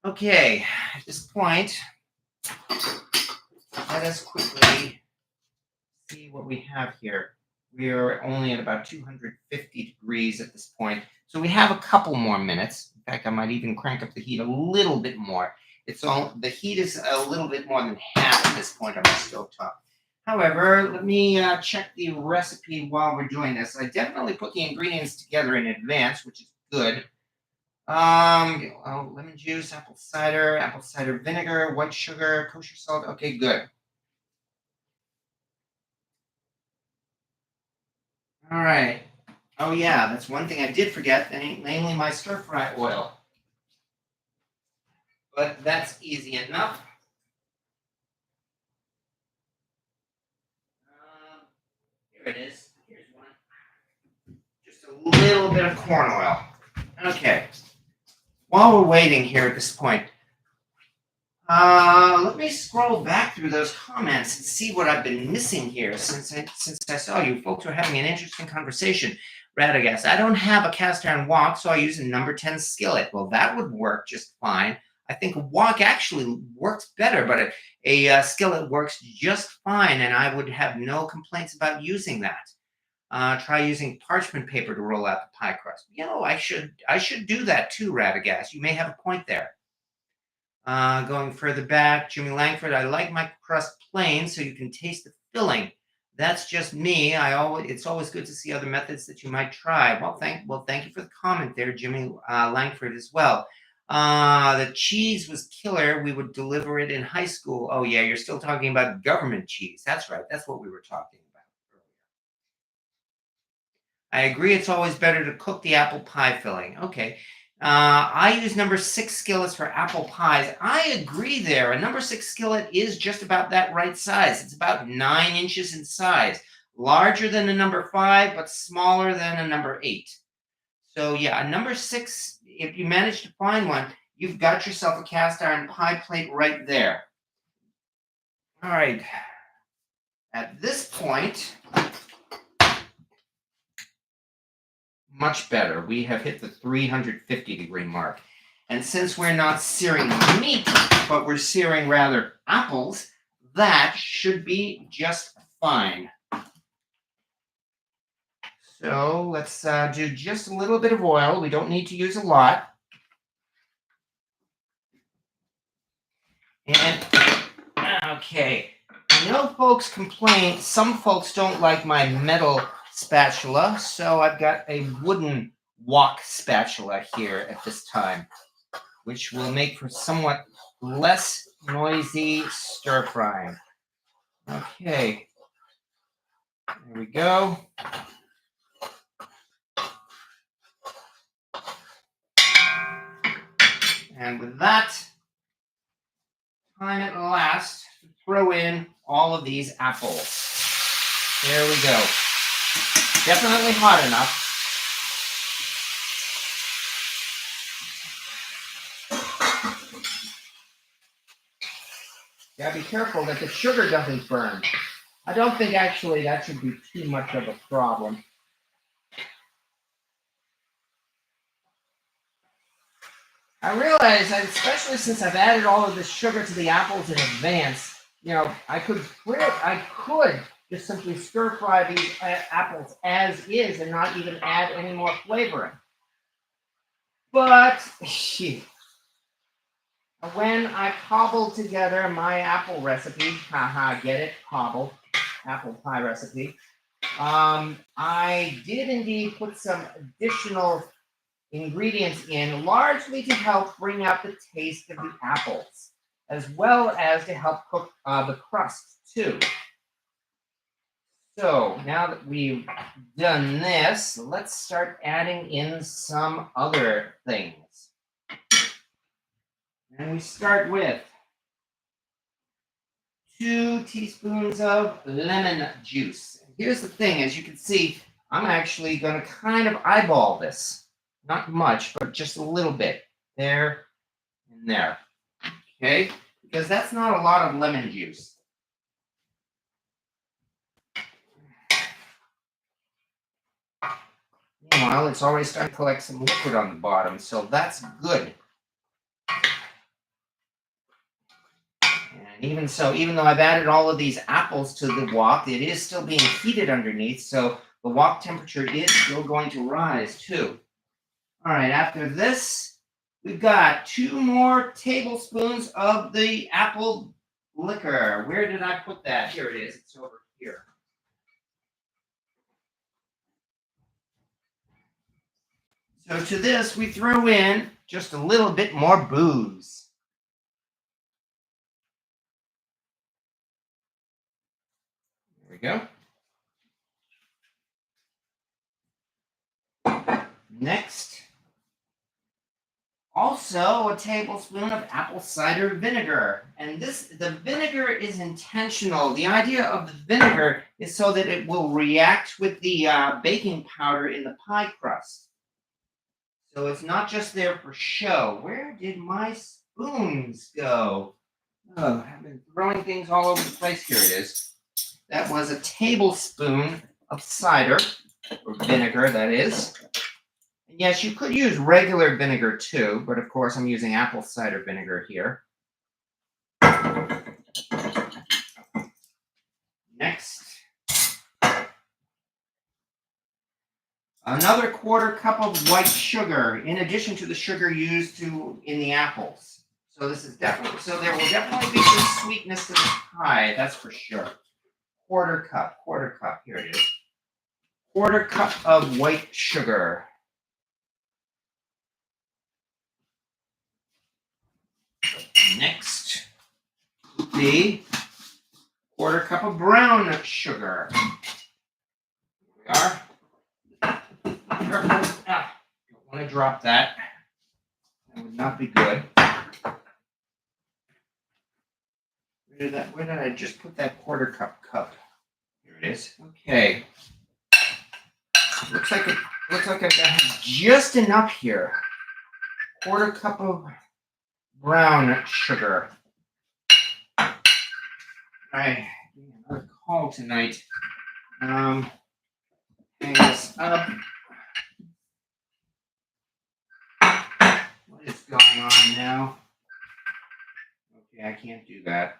A: Okay, at this point, let us quickly see what we have here. We are only at about 250 degrees at this point. So we have a couple more minutes. In fact, I might even crank up the heat a little bit more. The heat is a little bit more than half at this point on the stovetop. However, let me check the recipe while we're doing this. I definitely put the ingredients together in advance, which is good. Lemon juice, apple cider vinegar, white sugar, kosher salt. Okay, good. All right. Oh yeah, that's one thing I did forget, namely my stir fry oil. But that's easy enough. Here it is. Here's one. Just a little bit of corn oil. Okay. While we're waiting here at this point, let me scroll back through those comments and see what I've been missing here since I saw you. Folks are having an interesting conversation. Radagast, I don't have a cast iron wok, so I use a number 10 skillet. Well, that would work just fine. I think a wok actually works better, but a skillet works just fine, and I would have no complaints about using that. Try using parchment paper to roll out the pie crust. You know, I should do that too, Radagast. You may have a point there. Going further back, Jimmy Langford, I like my crust plain so you can taste the filling. That's just me. It's always good to see other methods that you might try. Thank you for the comment there, Jimmy Langford as well. The cheese was killer. We would deliver it in high school. Oh yeah, you're still talking about government cheese. That's right. That's what we were talking about earlier. I agree. It's always better to cook the apple pie filling. Okay. I use number 6 skillets for apple pies. I agree there. A number 6 skillet is just about that right size. It's about 9 inches in size. Larger than a number 5, but smaller than a number 8. So yeah, a number 6, if you manage to find one, you've got yourself a cast iron pie plate right there. All right. At this point, much better. We have hit the 350 degree mark. And since we're not searing meat, but we're searing rather apples, that should be just fine. So let's do just a little bit of oil. We don't need to use a lot. And, okay. I know folks complain, some folks don't like my metal spatula, so I've got a wooden wok spatula here at this time, which will make for somewhat less noisy stir frying. Okay, there we go. And with that, time at last to throw in all of these apples. There we go. Definitely hot enough. Gotta be careful that the sugar doesn't burn. I don't think actually that should be too much of a problem. I realize that especially since I've added all of this sugar to the apples in advance, you know, I could just simply stir fry these apples as is and not even add any more flavoring. But when I cobbled together my apple recipe, get it, cobble, apple pie recipe, I did indeed put some additional ingredients in, largely to help bring out the taste of the apples, as well as to help cook the crust too. So now that we've done this, let's start adding in some other things. And we start with 2 teaspoons of lemon juice. Here's the thing, as you can see, I'm actually going to kind of eyeball this. Not much, but just a little bit. There and there. Okay? Because that's not a lot of lemon juice. Meanwhile, it's already starting to collect some liquid on the bottom, so that's good. And I even so, even though I've added all of these apples to the wok, it is still being heated underneath, so the wok temperature is still going to rise too. All right, after this, we've got 2 more tablespoons of the apple liquor. Where did I put that? Here it is. It's over here. So to this, we throw in just a little bit more booze. There we go. Next, also a tablespoon of apple cider vinegar. And the vinegar is intentional. The idea of the vinegar is so that it will react with the baking powder in the pie crust. So it's not just there for show. Where did my spoons go? Oh, I've been throwing things all over the place. Here it is. That was a tablespoon of cider, or vinegar, that is. And yes, you could use regular vinegar too, but of course I'm using apple cider vinegar here. Next, another 1/4 cup of white sugar, in addition to the sugar used in the apples. So this is definitely, so there will definitely be some sweetness to this pie, that's for sure. 1/4 cup, here it is. 1/4 cup of white sugar. Next, the 1/4 cup of brown sugar. Here we are. Careful. Don't want to drop that. That would not be good. Where did I just put that 1/4 cup? Here it is. Okay. Looks like I've got just enough here. 1/4 cup of brown sugar. I another call tonight. Hang this up. What is going on now? Okay, I can't do that.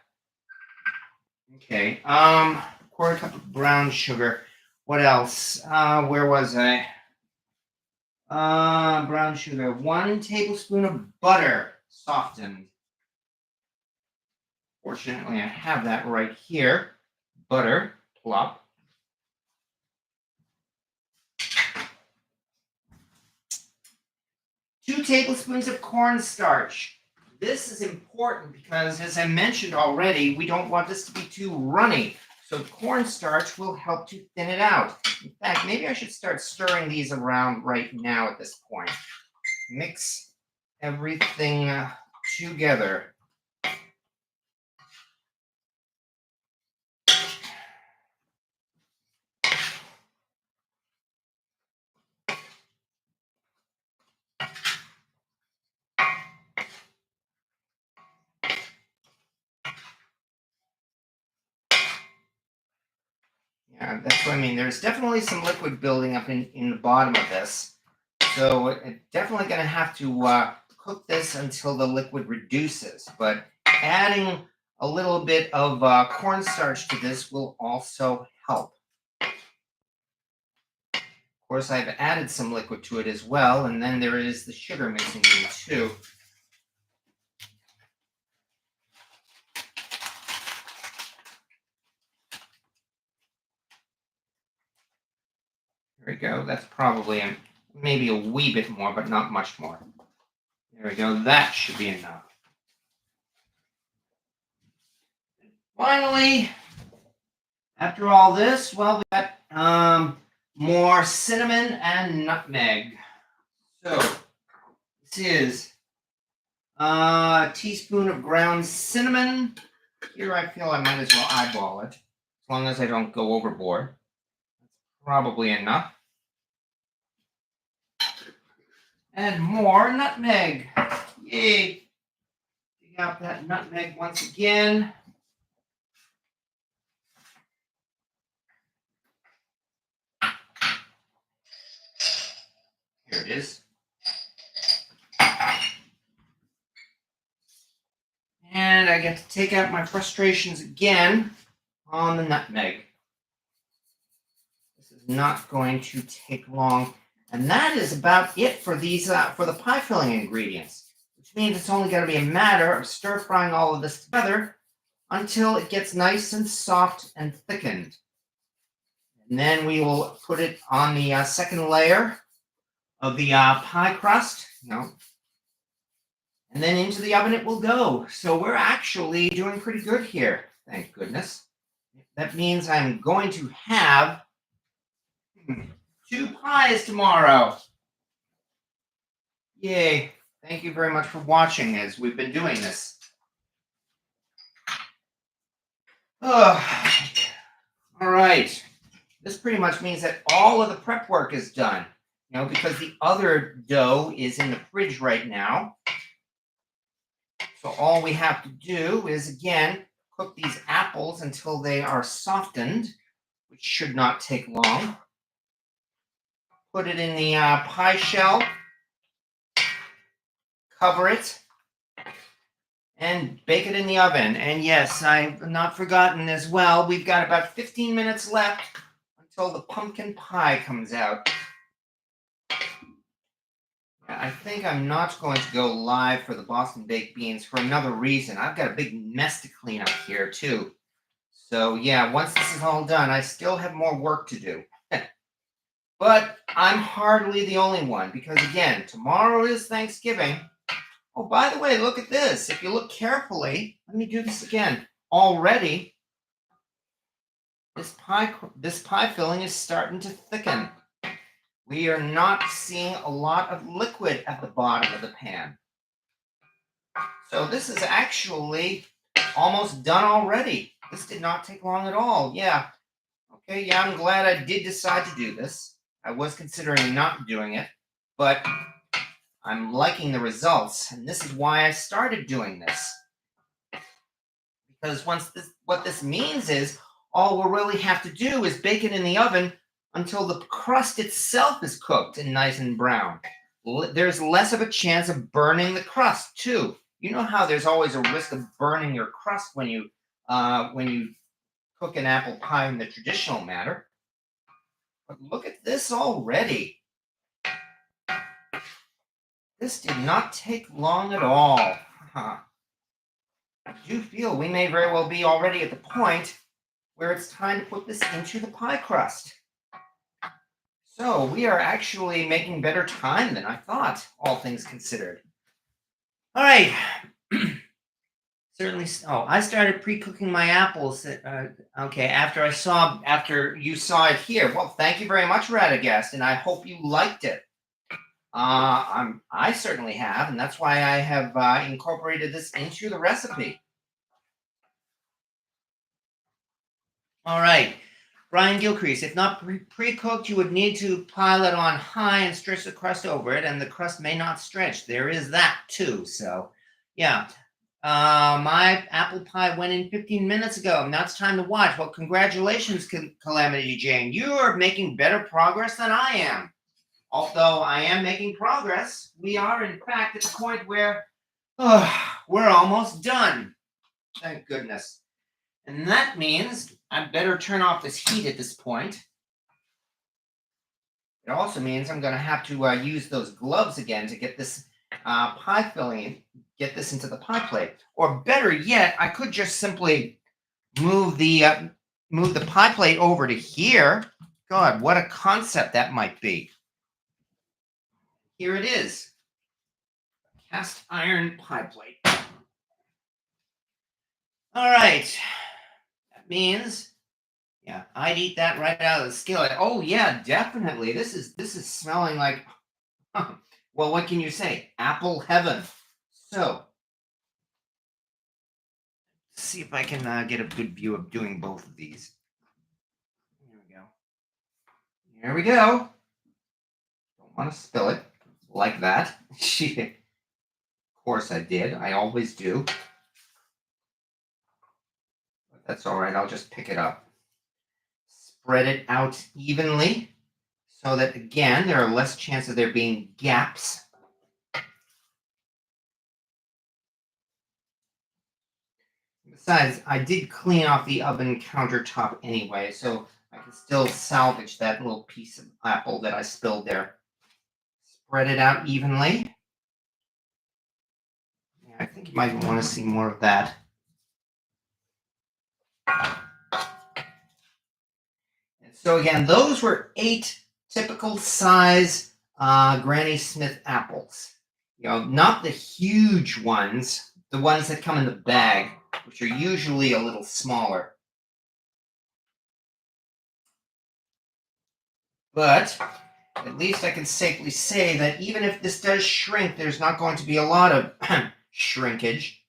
A: Okay. 1/4 cup of brown sugar. What else? Where was I? Brown sugar. 1 tablespoon of butter, softened. Fortunately, I have that right here. Butter, plop. 2 tablespoons of cornstarch. This is important because, as I mentioned already, we don't want this to be too runny. So cornstarch will help to thin it out. In fact, maybe I should start stirring these around right now at this point. Mix everything together. Yeah, that's what I mean. There's definitely some liquid building up in the bottom of this. So it's definitely going to have to cook this until the liquid reduces. But adding a little bit of cornstarch to this will also help. Of course, I've added some liquid to it as well, and then there is the sugar mixing in too. There we go. That's probably maybe a wee bit more, but not much more. There we go. That should be enough. Finally, after all this, well, we got more cinnamon and nutmeg. So this is a teaspoon of ground cinnamon. Here I feel I might as well eyeball it, as long as I don't go overboard. That's probably enough. And more nutmeg. Yay! Dig out that nutmeg once again. Here it is. And I I get to take out my frustrations again on the nutmeg. This is not going to take long. And that is about it for these for the pie filling ingredients, which means it's only going to be a matter of stir frying all of this together until it gets nice and soft and thickened. And then we will put it on the second layer of the pie crust, and then into the oven it will go. So we're actually doing pretty good here, thank goodness. That means I'm going to have 2 pies tomorrow. Yay. Thank you very much for watching as we've been doing this. All right. This pretty much means that all of the prep work is done, because the other dough is in the fridge right now. So all we have to do is, again, cook these apples until they are softened, which should not take long. Put it in the pie shell, cover it, and bake it in the oven. And yes, I've not forgotten as well, we've got about 15 minutes left until the pumpkin pie comes out. I think I'm not going to go live for the Boston baked beans for another reason. I've got a big mess to clean up here too. So yeah, once this is all done, I still have more work to do. But I'm hardly the only one, because again, tomorrow is Thanksgiving. Oh, by the way, look at this. If you look carefully, let me do this again. Already, this pie filling is starting to thicken. We are not seeing a lot of liquid at the bottom of the pan. So this is actually almost done already. This did not take long at all. Yeah. Okay, yeah, I'm glad I did decide to do this. I was considering not doing it, but I'm liking the results, and this is why I started doing this. Because what this means is, all we really have to do is bake it in the oven until the crust itself is cooked and nice and brown. There's less of a chance of burning the crust too. You know how there's always a risk of burning your crust when you cook an apple pie in the traditional manner. But look at this already. This did not take long at all. I do feel we may very well be already at the point where it's time to put this into the pie crust. So we are actually making better time than I thought, all things considered. All right. Certainly. Oh, I started pre-cooking my apples. Okay, after you saw it here. Well, thank you very much, Radagast, and I hope you liked it. I certainly have, and that's why I have incorporated this into the recipe. All right. Brian Gilcrease, if not pre-cooked, you would need to pile it on high and stretch the crust over it, and the crust may not stretch. There is that too. So, yeah. My apple pie went in 15 minutes ago. Now it's time to watch. Well, congratulations, Calamity Jane. You are making better progress than I am. Although I am making progress, we are, in fact, at the point where we're almost done. Thank goodness. And that means I better turn off this heat at this point. It also means I'm going to have to use those gloves again to get this pie filling, get this into the pie plate. Or better yet, I could just simply move the pie plate over to here. God, what a concept that might be. Here it is. Cast iron pie plate. All right. That means, yeah, I'd eat that right out of the skillet. Oh yeah, definitely. This is smelling like, well, what can you say? Apple heaven. So, let's see if I can get a good view of doing both of these. Here we go. Here we go. Don't want to spill it like that. Of course I did. I always do. But that's all right. I'll just pick it up. Spread it out evenly so that, again, there are less chance of there being gaps. Besides, I did clean off the oven countertop anyway, so I can still salvage that little piece of apple that I spilled there. Spread it out evenly. Yeah, I think you might want to see more of that. And so again, those were 8 typical size Granny Smith apples. You know, not the huge ones, the ones that come in the bag, which are usually a little smaller. But at least I can safely say that even if this does shrink, there's not going to be a lot of shrinkage.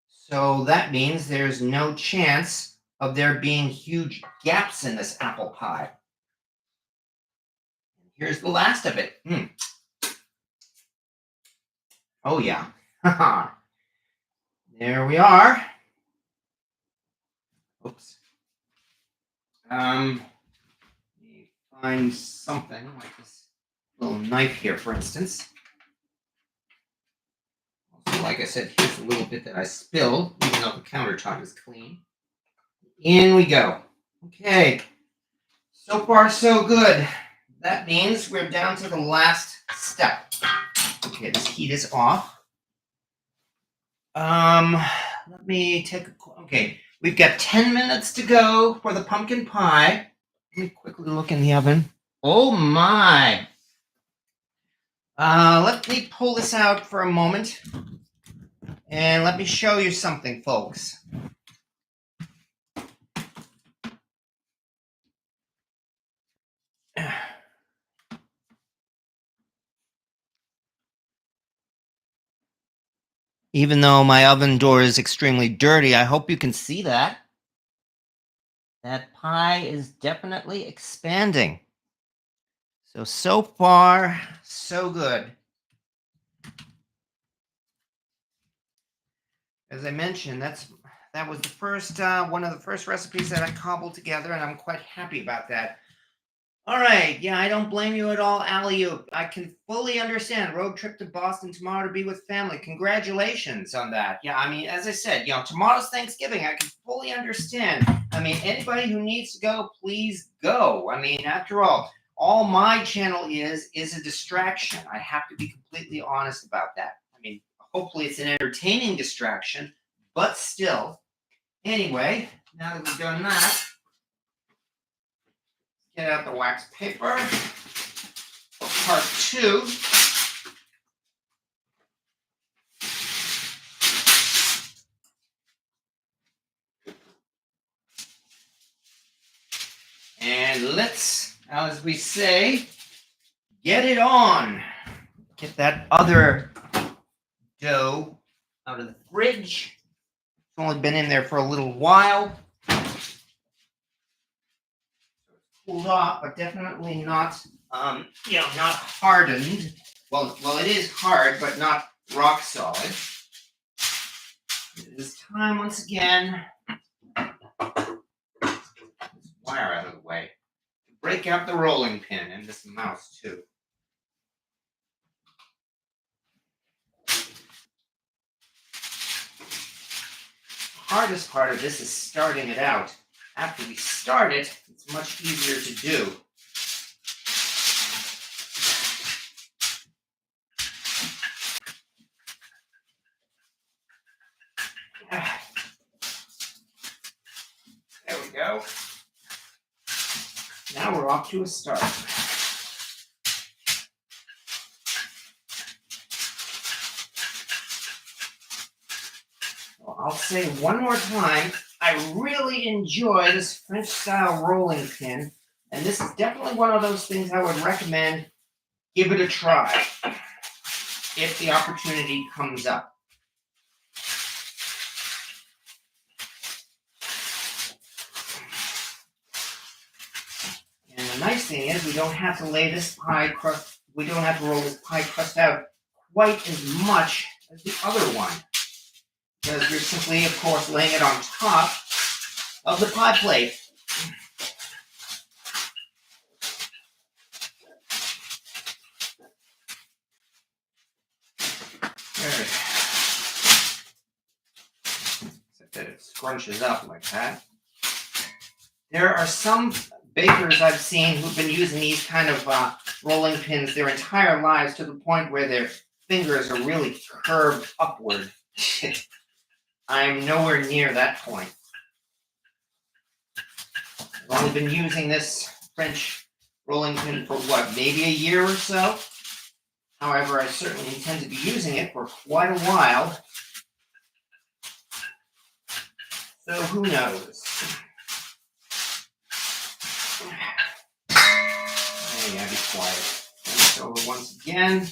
A: So that means there's no chance of there being huge gaps in this apple pie. Here's the last of it. Oh, yeah. There we are. Oops. Let me find something like this little knife here, for instance. Also, like I said, here's a little bit that I spilled, even though the countertop is clean. In we go. Okay. So far, so good. That means we're down to the last step. Okay, this heat is off. Let me take a... Okay, we've got 10 minutes to go for the pumpkin pie. Let me quickly look in the oven. Oh, my. Let me pull this out for a moment. And let me show you something, folks. Even though my oven door is extremely dirty, I hope you can see that. That pie is definitely expanding. So far, so good. As I mentioned, that was the first one of the first recipes that I cobbled together, and I'm quite happy about that. All right, yeah, I don't blame you at all, alley-oop. I can fully understand. Road trip to Boston tomorrow to be with family. Congratulations on that. Yeah, I mean, as I said, tomorrow's Thanksgiving. I can fully understand. I mean, anybody who needs to go, please go. I mean, after all my channel is a distraction. I have to be completely honest about that. I mean, hopefully it's an entertaining distraction, but still. Anyway, now that we've done that, get out the wax paper for part 2. And let's, as we say, get it on. Get that other dough out of the fridge. It's only been in there for a little while. It's cooled off, but definitely not, not hardened. Well, it is hard, but not rock solid. It is time once again. This wire out of the way. Break out the rolling pin and this mouse too. The hardest part of this is starting it out. After we start it, it's much easier to do. There we go. Now we're off to a start. Well, I'll say one more time, I really enjoy this French-style rolling pin, and this is definitely one of those things I would recommend. Give it a try if the opportunity comes up. And the nice thing is we don't have to lay this pie crust, we don't have to roll this pie crust out quite as much as the other one. Because you're simply, of course, laying it on top of the pie plate. There. Except that it's scrunches up like that. There are some bakers I've seen who've been using these kind of rolling pins their entire lives to the point where their fingers are really curved upward. I'm nowhere near that point. I've only been using this French rolling pin for what, maybe a year or so? However, I certainly intend to be using it for quite a while. So who knows? Hey, yeah, be quiet. Turn this over once again.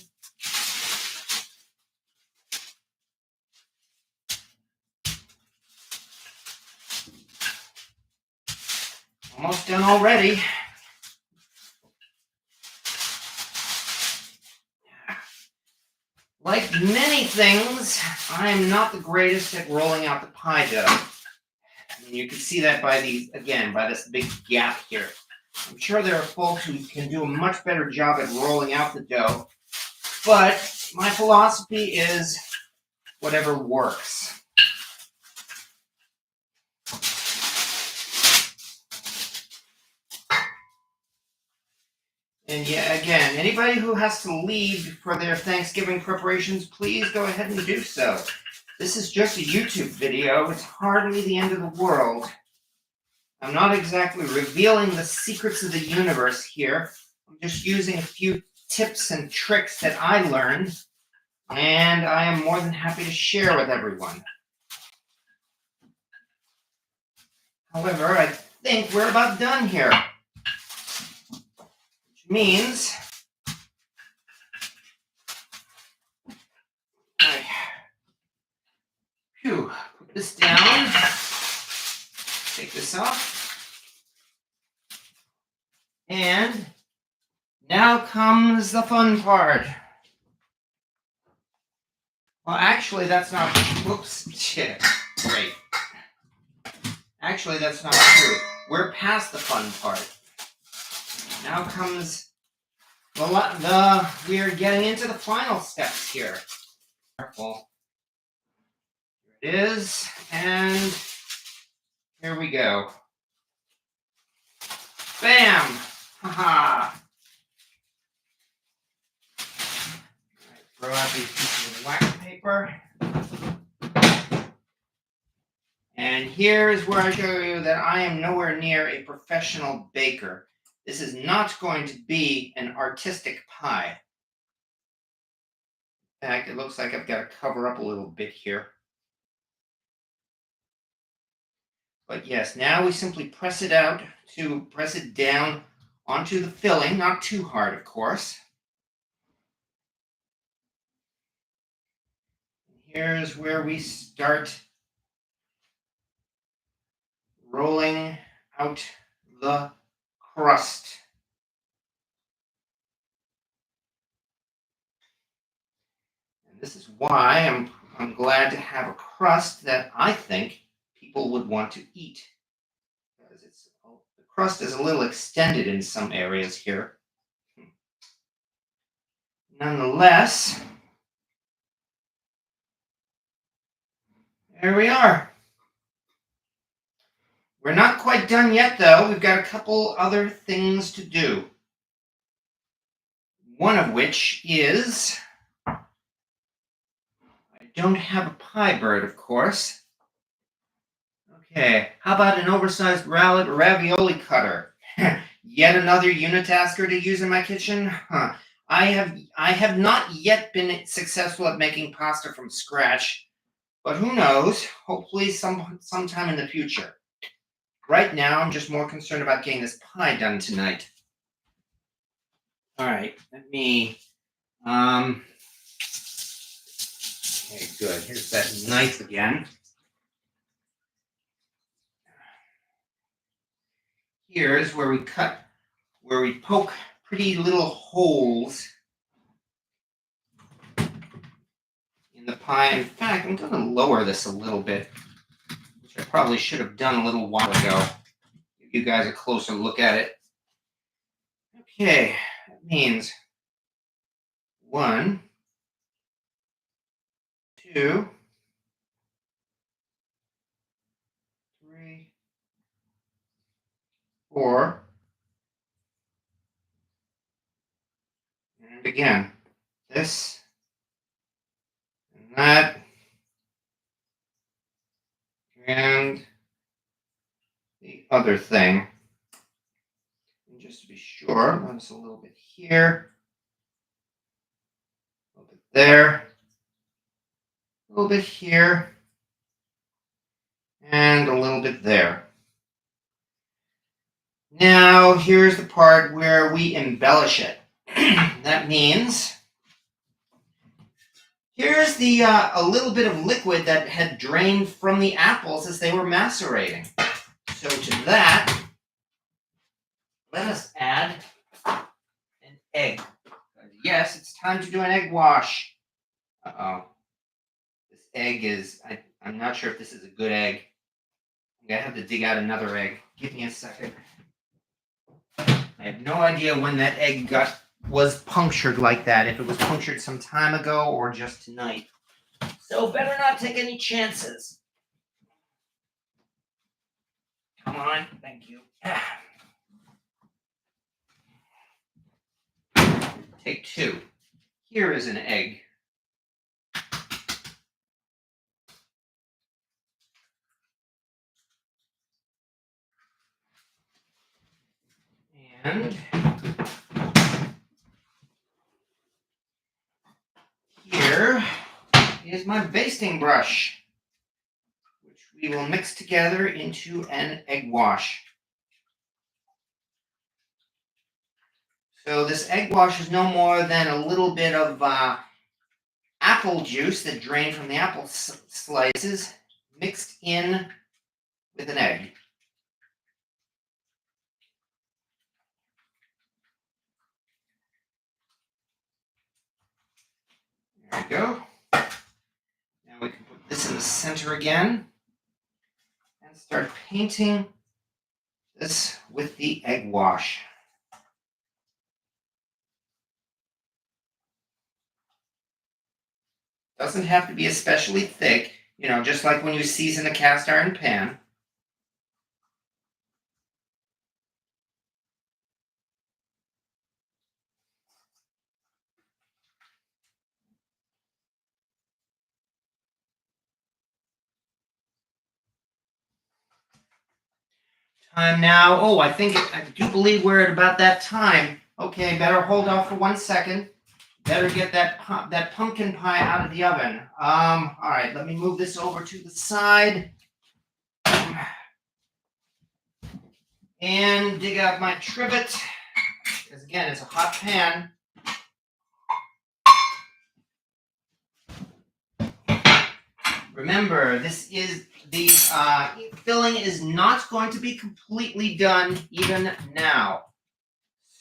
A: Almost done already. Like many things, I am not the greatest at rolling out the pie dough. And you can see that by these, again, by this big gap here. I'm sure there are folks who can do a much better job at rolling out the dough, but my philosophy is whatever works. And yeah, again, anybody who has to leave for their Thanksgiving preparations, please go ahead and do so. This is just a YouTube video. It's hardly the end of the world. I'm not exactly revealing the secrets of the universe here. I'm just using a few tips and tricks that I learned, and I am more than happy to share with everyone. However, I think we're about done here. Which means put this down, take this off, and now comes the fun part. Well, actually, that's not, whoops, shit, wait. Actually, that's not true. We're past the fun part. Now comes we are getting into the final steps here. Careful. Here it is, and here we go. Bam! Haha! Throw out these pieces of wax paper. And here's where I show you that I am nowhere near a professional baker. This is not going to be an artistic pie. In fact, it looks like I've got to cover up a little bit here. But yes, now we simply press it down onto the filling, not too hard, of course. Here's where we start rolling out the crust. And this is why I'm glad to have a crust that I think people would want to eat. Because the crust is a little extended in some areas here. Nonetheless, there we are. We're not quite done yet, though. We've got a couple other things to do. One of which is, I don't have a pie bird, of course. Okay, how about an oversized ravioli cutter? Yet another unitasker to use in my kitchen? Huh. I have not yet been successful at making pasta from scratch, but who knows? Hopefully sometime in the future. Right now, I'm just more concerned about getting this pie done tonight. All right, let me, okay, good. Here's that knife again. Here's where we poke pretty little holes in the pie. In fact, I'm going to lower this a little bit, which I probably should have done a little while ago. Give you guys a closer look at it. Okay, that means 1, 2, Or, and again, this and that, and the other thing. And just to be sure, notice a little bit here, a little bit there, a little bit here, and a little bit there. Now, here's the part where we embellish it. That means here's the a little bit of liquid that had drained from the apples as they were macerating. So to that, let us add an egg. Yes, it's time to do an egg wash. Uh-oh. This egg is, I'm not sure if this is a good egg. I'm going to have to dig out another egg. Give me a second. I have no idea when that egg was punctured like that, if it was punctured some time ago or just tonight. So better not take any chances. Come on, thank you. Take two. Here is an egg. And here is my basting brush, which we will mix together into an egg wash. So this egg wash is no more than a little bit of apple juice that drained from the apple slices mixed in with an egg. There we go. Now we can put this in the center again and start painting this with the egg wash. Doesn't have to be especially thick, just like when you season a cast iron pan. Time now. Oh, I do believe we're at about that time. Okay, better hold off for 1 second. Better get that pumpkin pie out of the oven. All right, let me move this over to the side. And dig out my trivet, because again, it's a hot pan. Remember, this is the filling is not going to be completely done even now.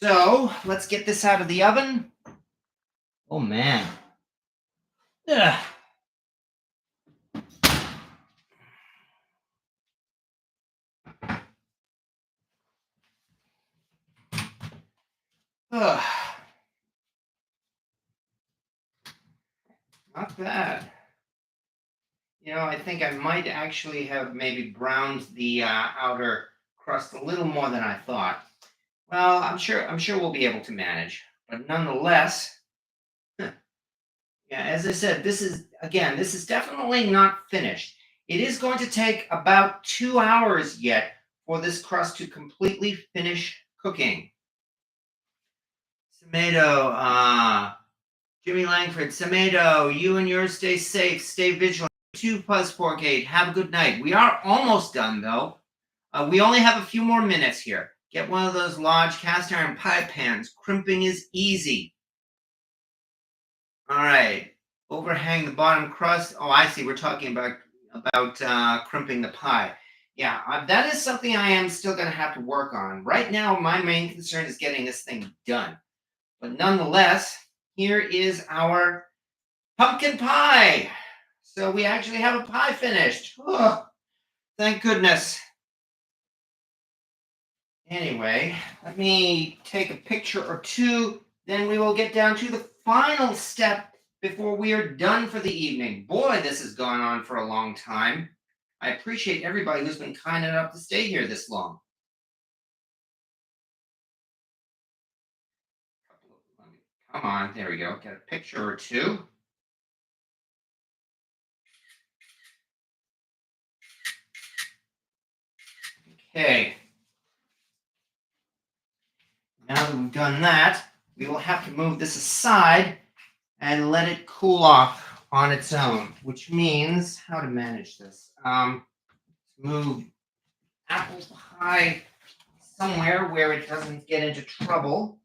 A: So let's get this out of the oven. Oh man. Ugh. Ugh. Not bad. I think I might actually have maybe browned the outer crust a little more than I thought. Well, I'm sure we'll be able to manage. But nonetheless, yeah, as I said, this is definitely not finished. It is going to take about 2 hours yet for this crust to completely finish cooking. Tomato, Jimmy Langford, Tomato, you and yours stay safe, stay vigilant. You too, Puzzporkade, have a good night. We are almost done, though. We only have a few more minutes here. Get one of those large cast iron pie pans. Crimping is easy. All right. Overhang the bottom crust. Oh, I see. We're talking about crimping the pie. Yeah, that is something I am still going to have to work on. Right now, my main concern is getting this thing done. But nonetheless, here is our pumpkin pie. So we actually have a pie finished. Oh, thank goodness. Anyway, let me take a picture or two. Then we will get down to the final step before we are done for the evening. Boy, this has gone on for a long time. I appreciate everybody who's been kind enough to stay here this long. Come on, there we go. Get a picture or two. Okay. Now that we've done that, we will have to move this aside and let it cool off on its own, which means how to manage this. Move apple pie somewhere where it doesn't get into trouble.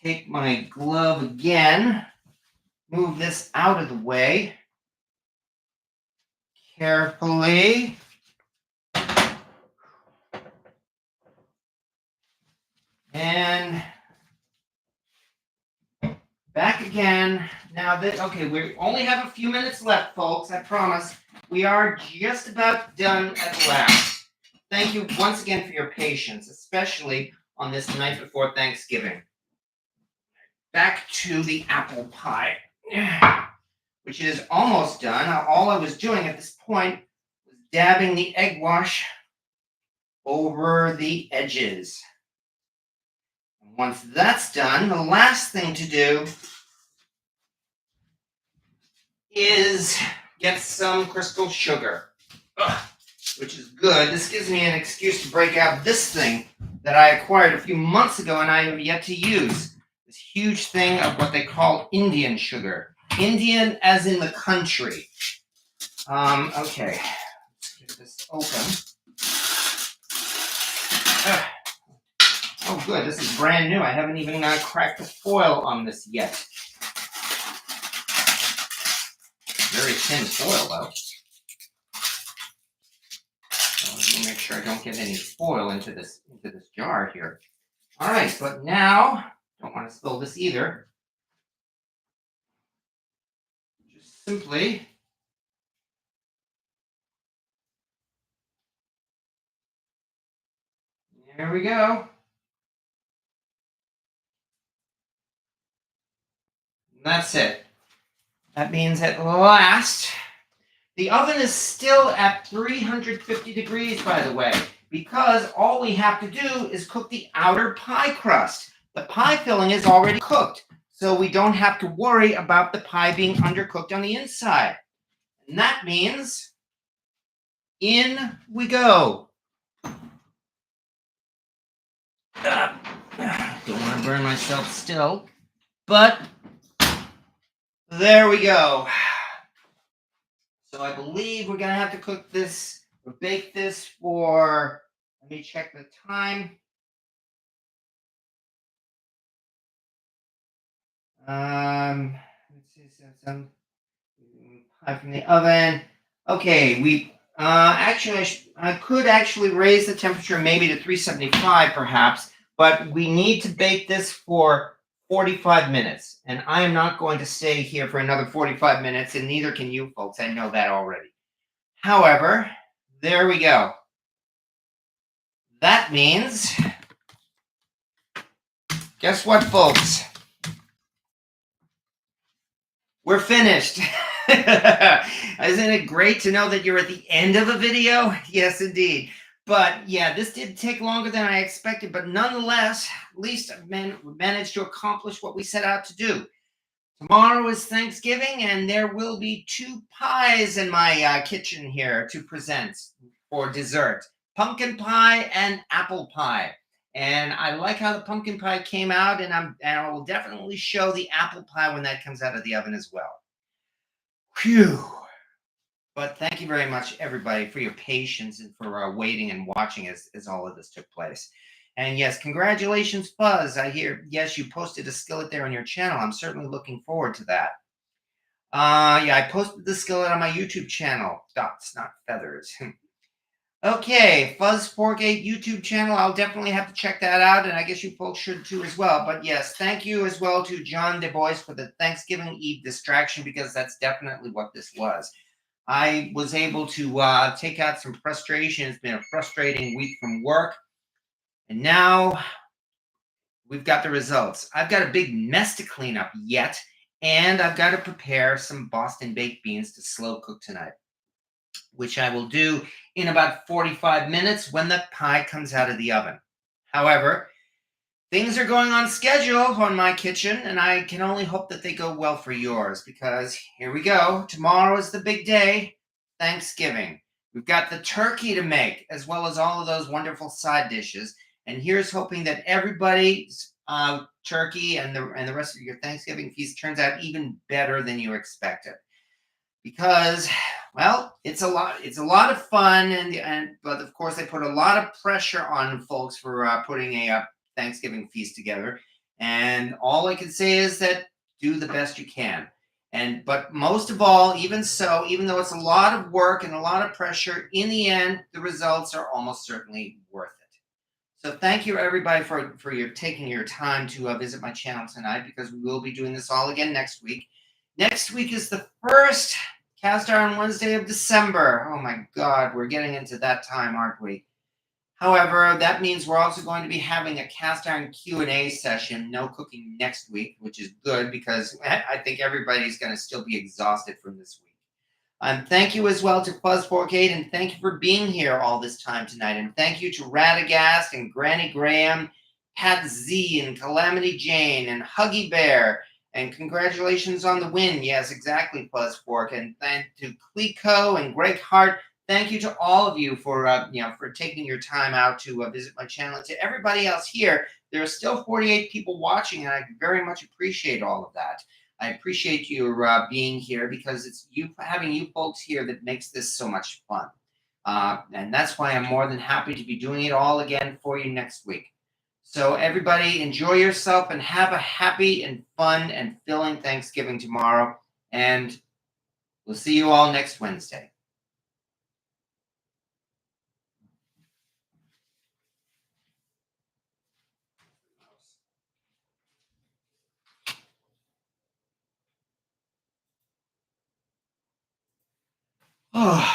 A: Take my glove again, move this out of the way carefully. And back again. Now that, okay, we only have a few minutes left, folks, I promise. We are just about done at last. Thank you once again for your patience, especially on this night before Thanksgiving. Back to the apple pie, which is almost done. Now, all I was doing at this point was dabbing the egg wash over the edges. And once that's done, the last thing to do is get some crystal sugar, which is good. This gives me an excuse to break out this thing that I acquired a few months ago and I have yet to use. This huge thing of what they call Indian sugar. Indian as in the country. Okay, let's get this open. Oh, good. This is brand new. I haven't even cracked the foil on this yet. Very thin foil, though. So let me make sure I don't get any foil into this jar here. All right, but now, don't want to spill this either. Just simply there we go. And that's it. That means at last, the oven is still at 350 degrees, by the way, because all we have to do is cook the outer pie crust. The pie filling is already cooked, so we don't have to worry about the pie being undercooked on the inside. And that means in we go. Don't want to burn myself still, but there we go. So I believe we're going to have to cook this or bake this for, let me check the time. Let's see, some pie from the oven. Okay, we actually I could actually raise the temperature maybe to 375 perhaps, but we need to bake this for 45 minutes, and I am not going to stay here for another 45 minutes, and neither can you folks. I know that already. However, there we go. That means, guess what, folks? We're finished. Isn't it great to know that you're at the end of a video? Yes, indeed. But yeah, this did take longer than I expected, but nonetheless, at least I managed to accomplish what we set out to do. Tomorrow is Thanksgiving, and there will be 2 pies in my kitchen here to present for dessert. Pumpkin pie and apple pie. And I like how the pumpkin pie came out, and I will definitely show the apple pie when that comes out of the oven as well. Phew. But thank you very much, everybody, for your patience and for waiting and watching as all of this took place. And yes, congratulations, Fuzz. I hear, yes, you posted a skillet there on your channel. I'm certainly looking forward to that. Yeah, I posted the skillet on my YouTube channel. Dots, not feathers. Okay, Fuzz48 YouTube channel. I'll definitely have to check that out, and I guess you folks should too as well. But yes, thank you as well to John DeBois for the Thanksgiving Eve distraction, because that's definitely what this was. I was able to take out some frustration. It's been a frustrating week from work, and now we've got the results. I've got a big mess to clean up yet, and I've got to prepare some Boston baked beans to slow cook tonight, which I will do in about 45 minutes when the pie comes out of the oven. However, things are going on schedule on my kitchen, and I can only hope that they go well for yours, because here we go. Tomorrow is the big day, Thanksgiving. We've got the turkey to make, as well as all of those wonderful side dishes. And here's hoping that everybody's turkey and the rest of your Thanksgiving feast turns out even better than you expected, because well, it's a lot of fun, and but of course they put a lot of pressure on folks for putting a Thanksgiving feast together. And all I can say is that do the best you can. And but most of all, even so, even though it's a lot of work and a lot of pressure, in the end the results are almost certainly worth it. So thank you everybody for your taking your time to visit my channel tonight, because we will be doing this all again next week. Next week is the first Cast Iron Wednesday of December. Oh my God, we're getting into that time, aren't we? However, that means we're also going to be having a cast iron Q&A session, no cooking next week, which is good because I think everybody's going to still be exhausted from this week. Thank you as well to Twas, and thank you for being here all this time tonight. And thank you to Radagast and Granny Graham, Pat Z and Calamity Jane and Huggy Bear. And congratulations on the win. Yes, exactly, Buzzfork. And thank to Clico and Greg Hart. Thank you to all of you for for taking your time out to visit my channel. And to everybody else here, there are still 48 people watching, and I very much appreciate all of that. I appreciate you being here, because it's you having you folks here that makes this so much fun. And that's why I'm more than happy to be doing it all again for you next week. So everybody, enjoy yourself and have a happy and fun and filling Thanksgiving tomorrow. And we'll see you all next Wednesday. Oh.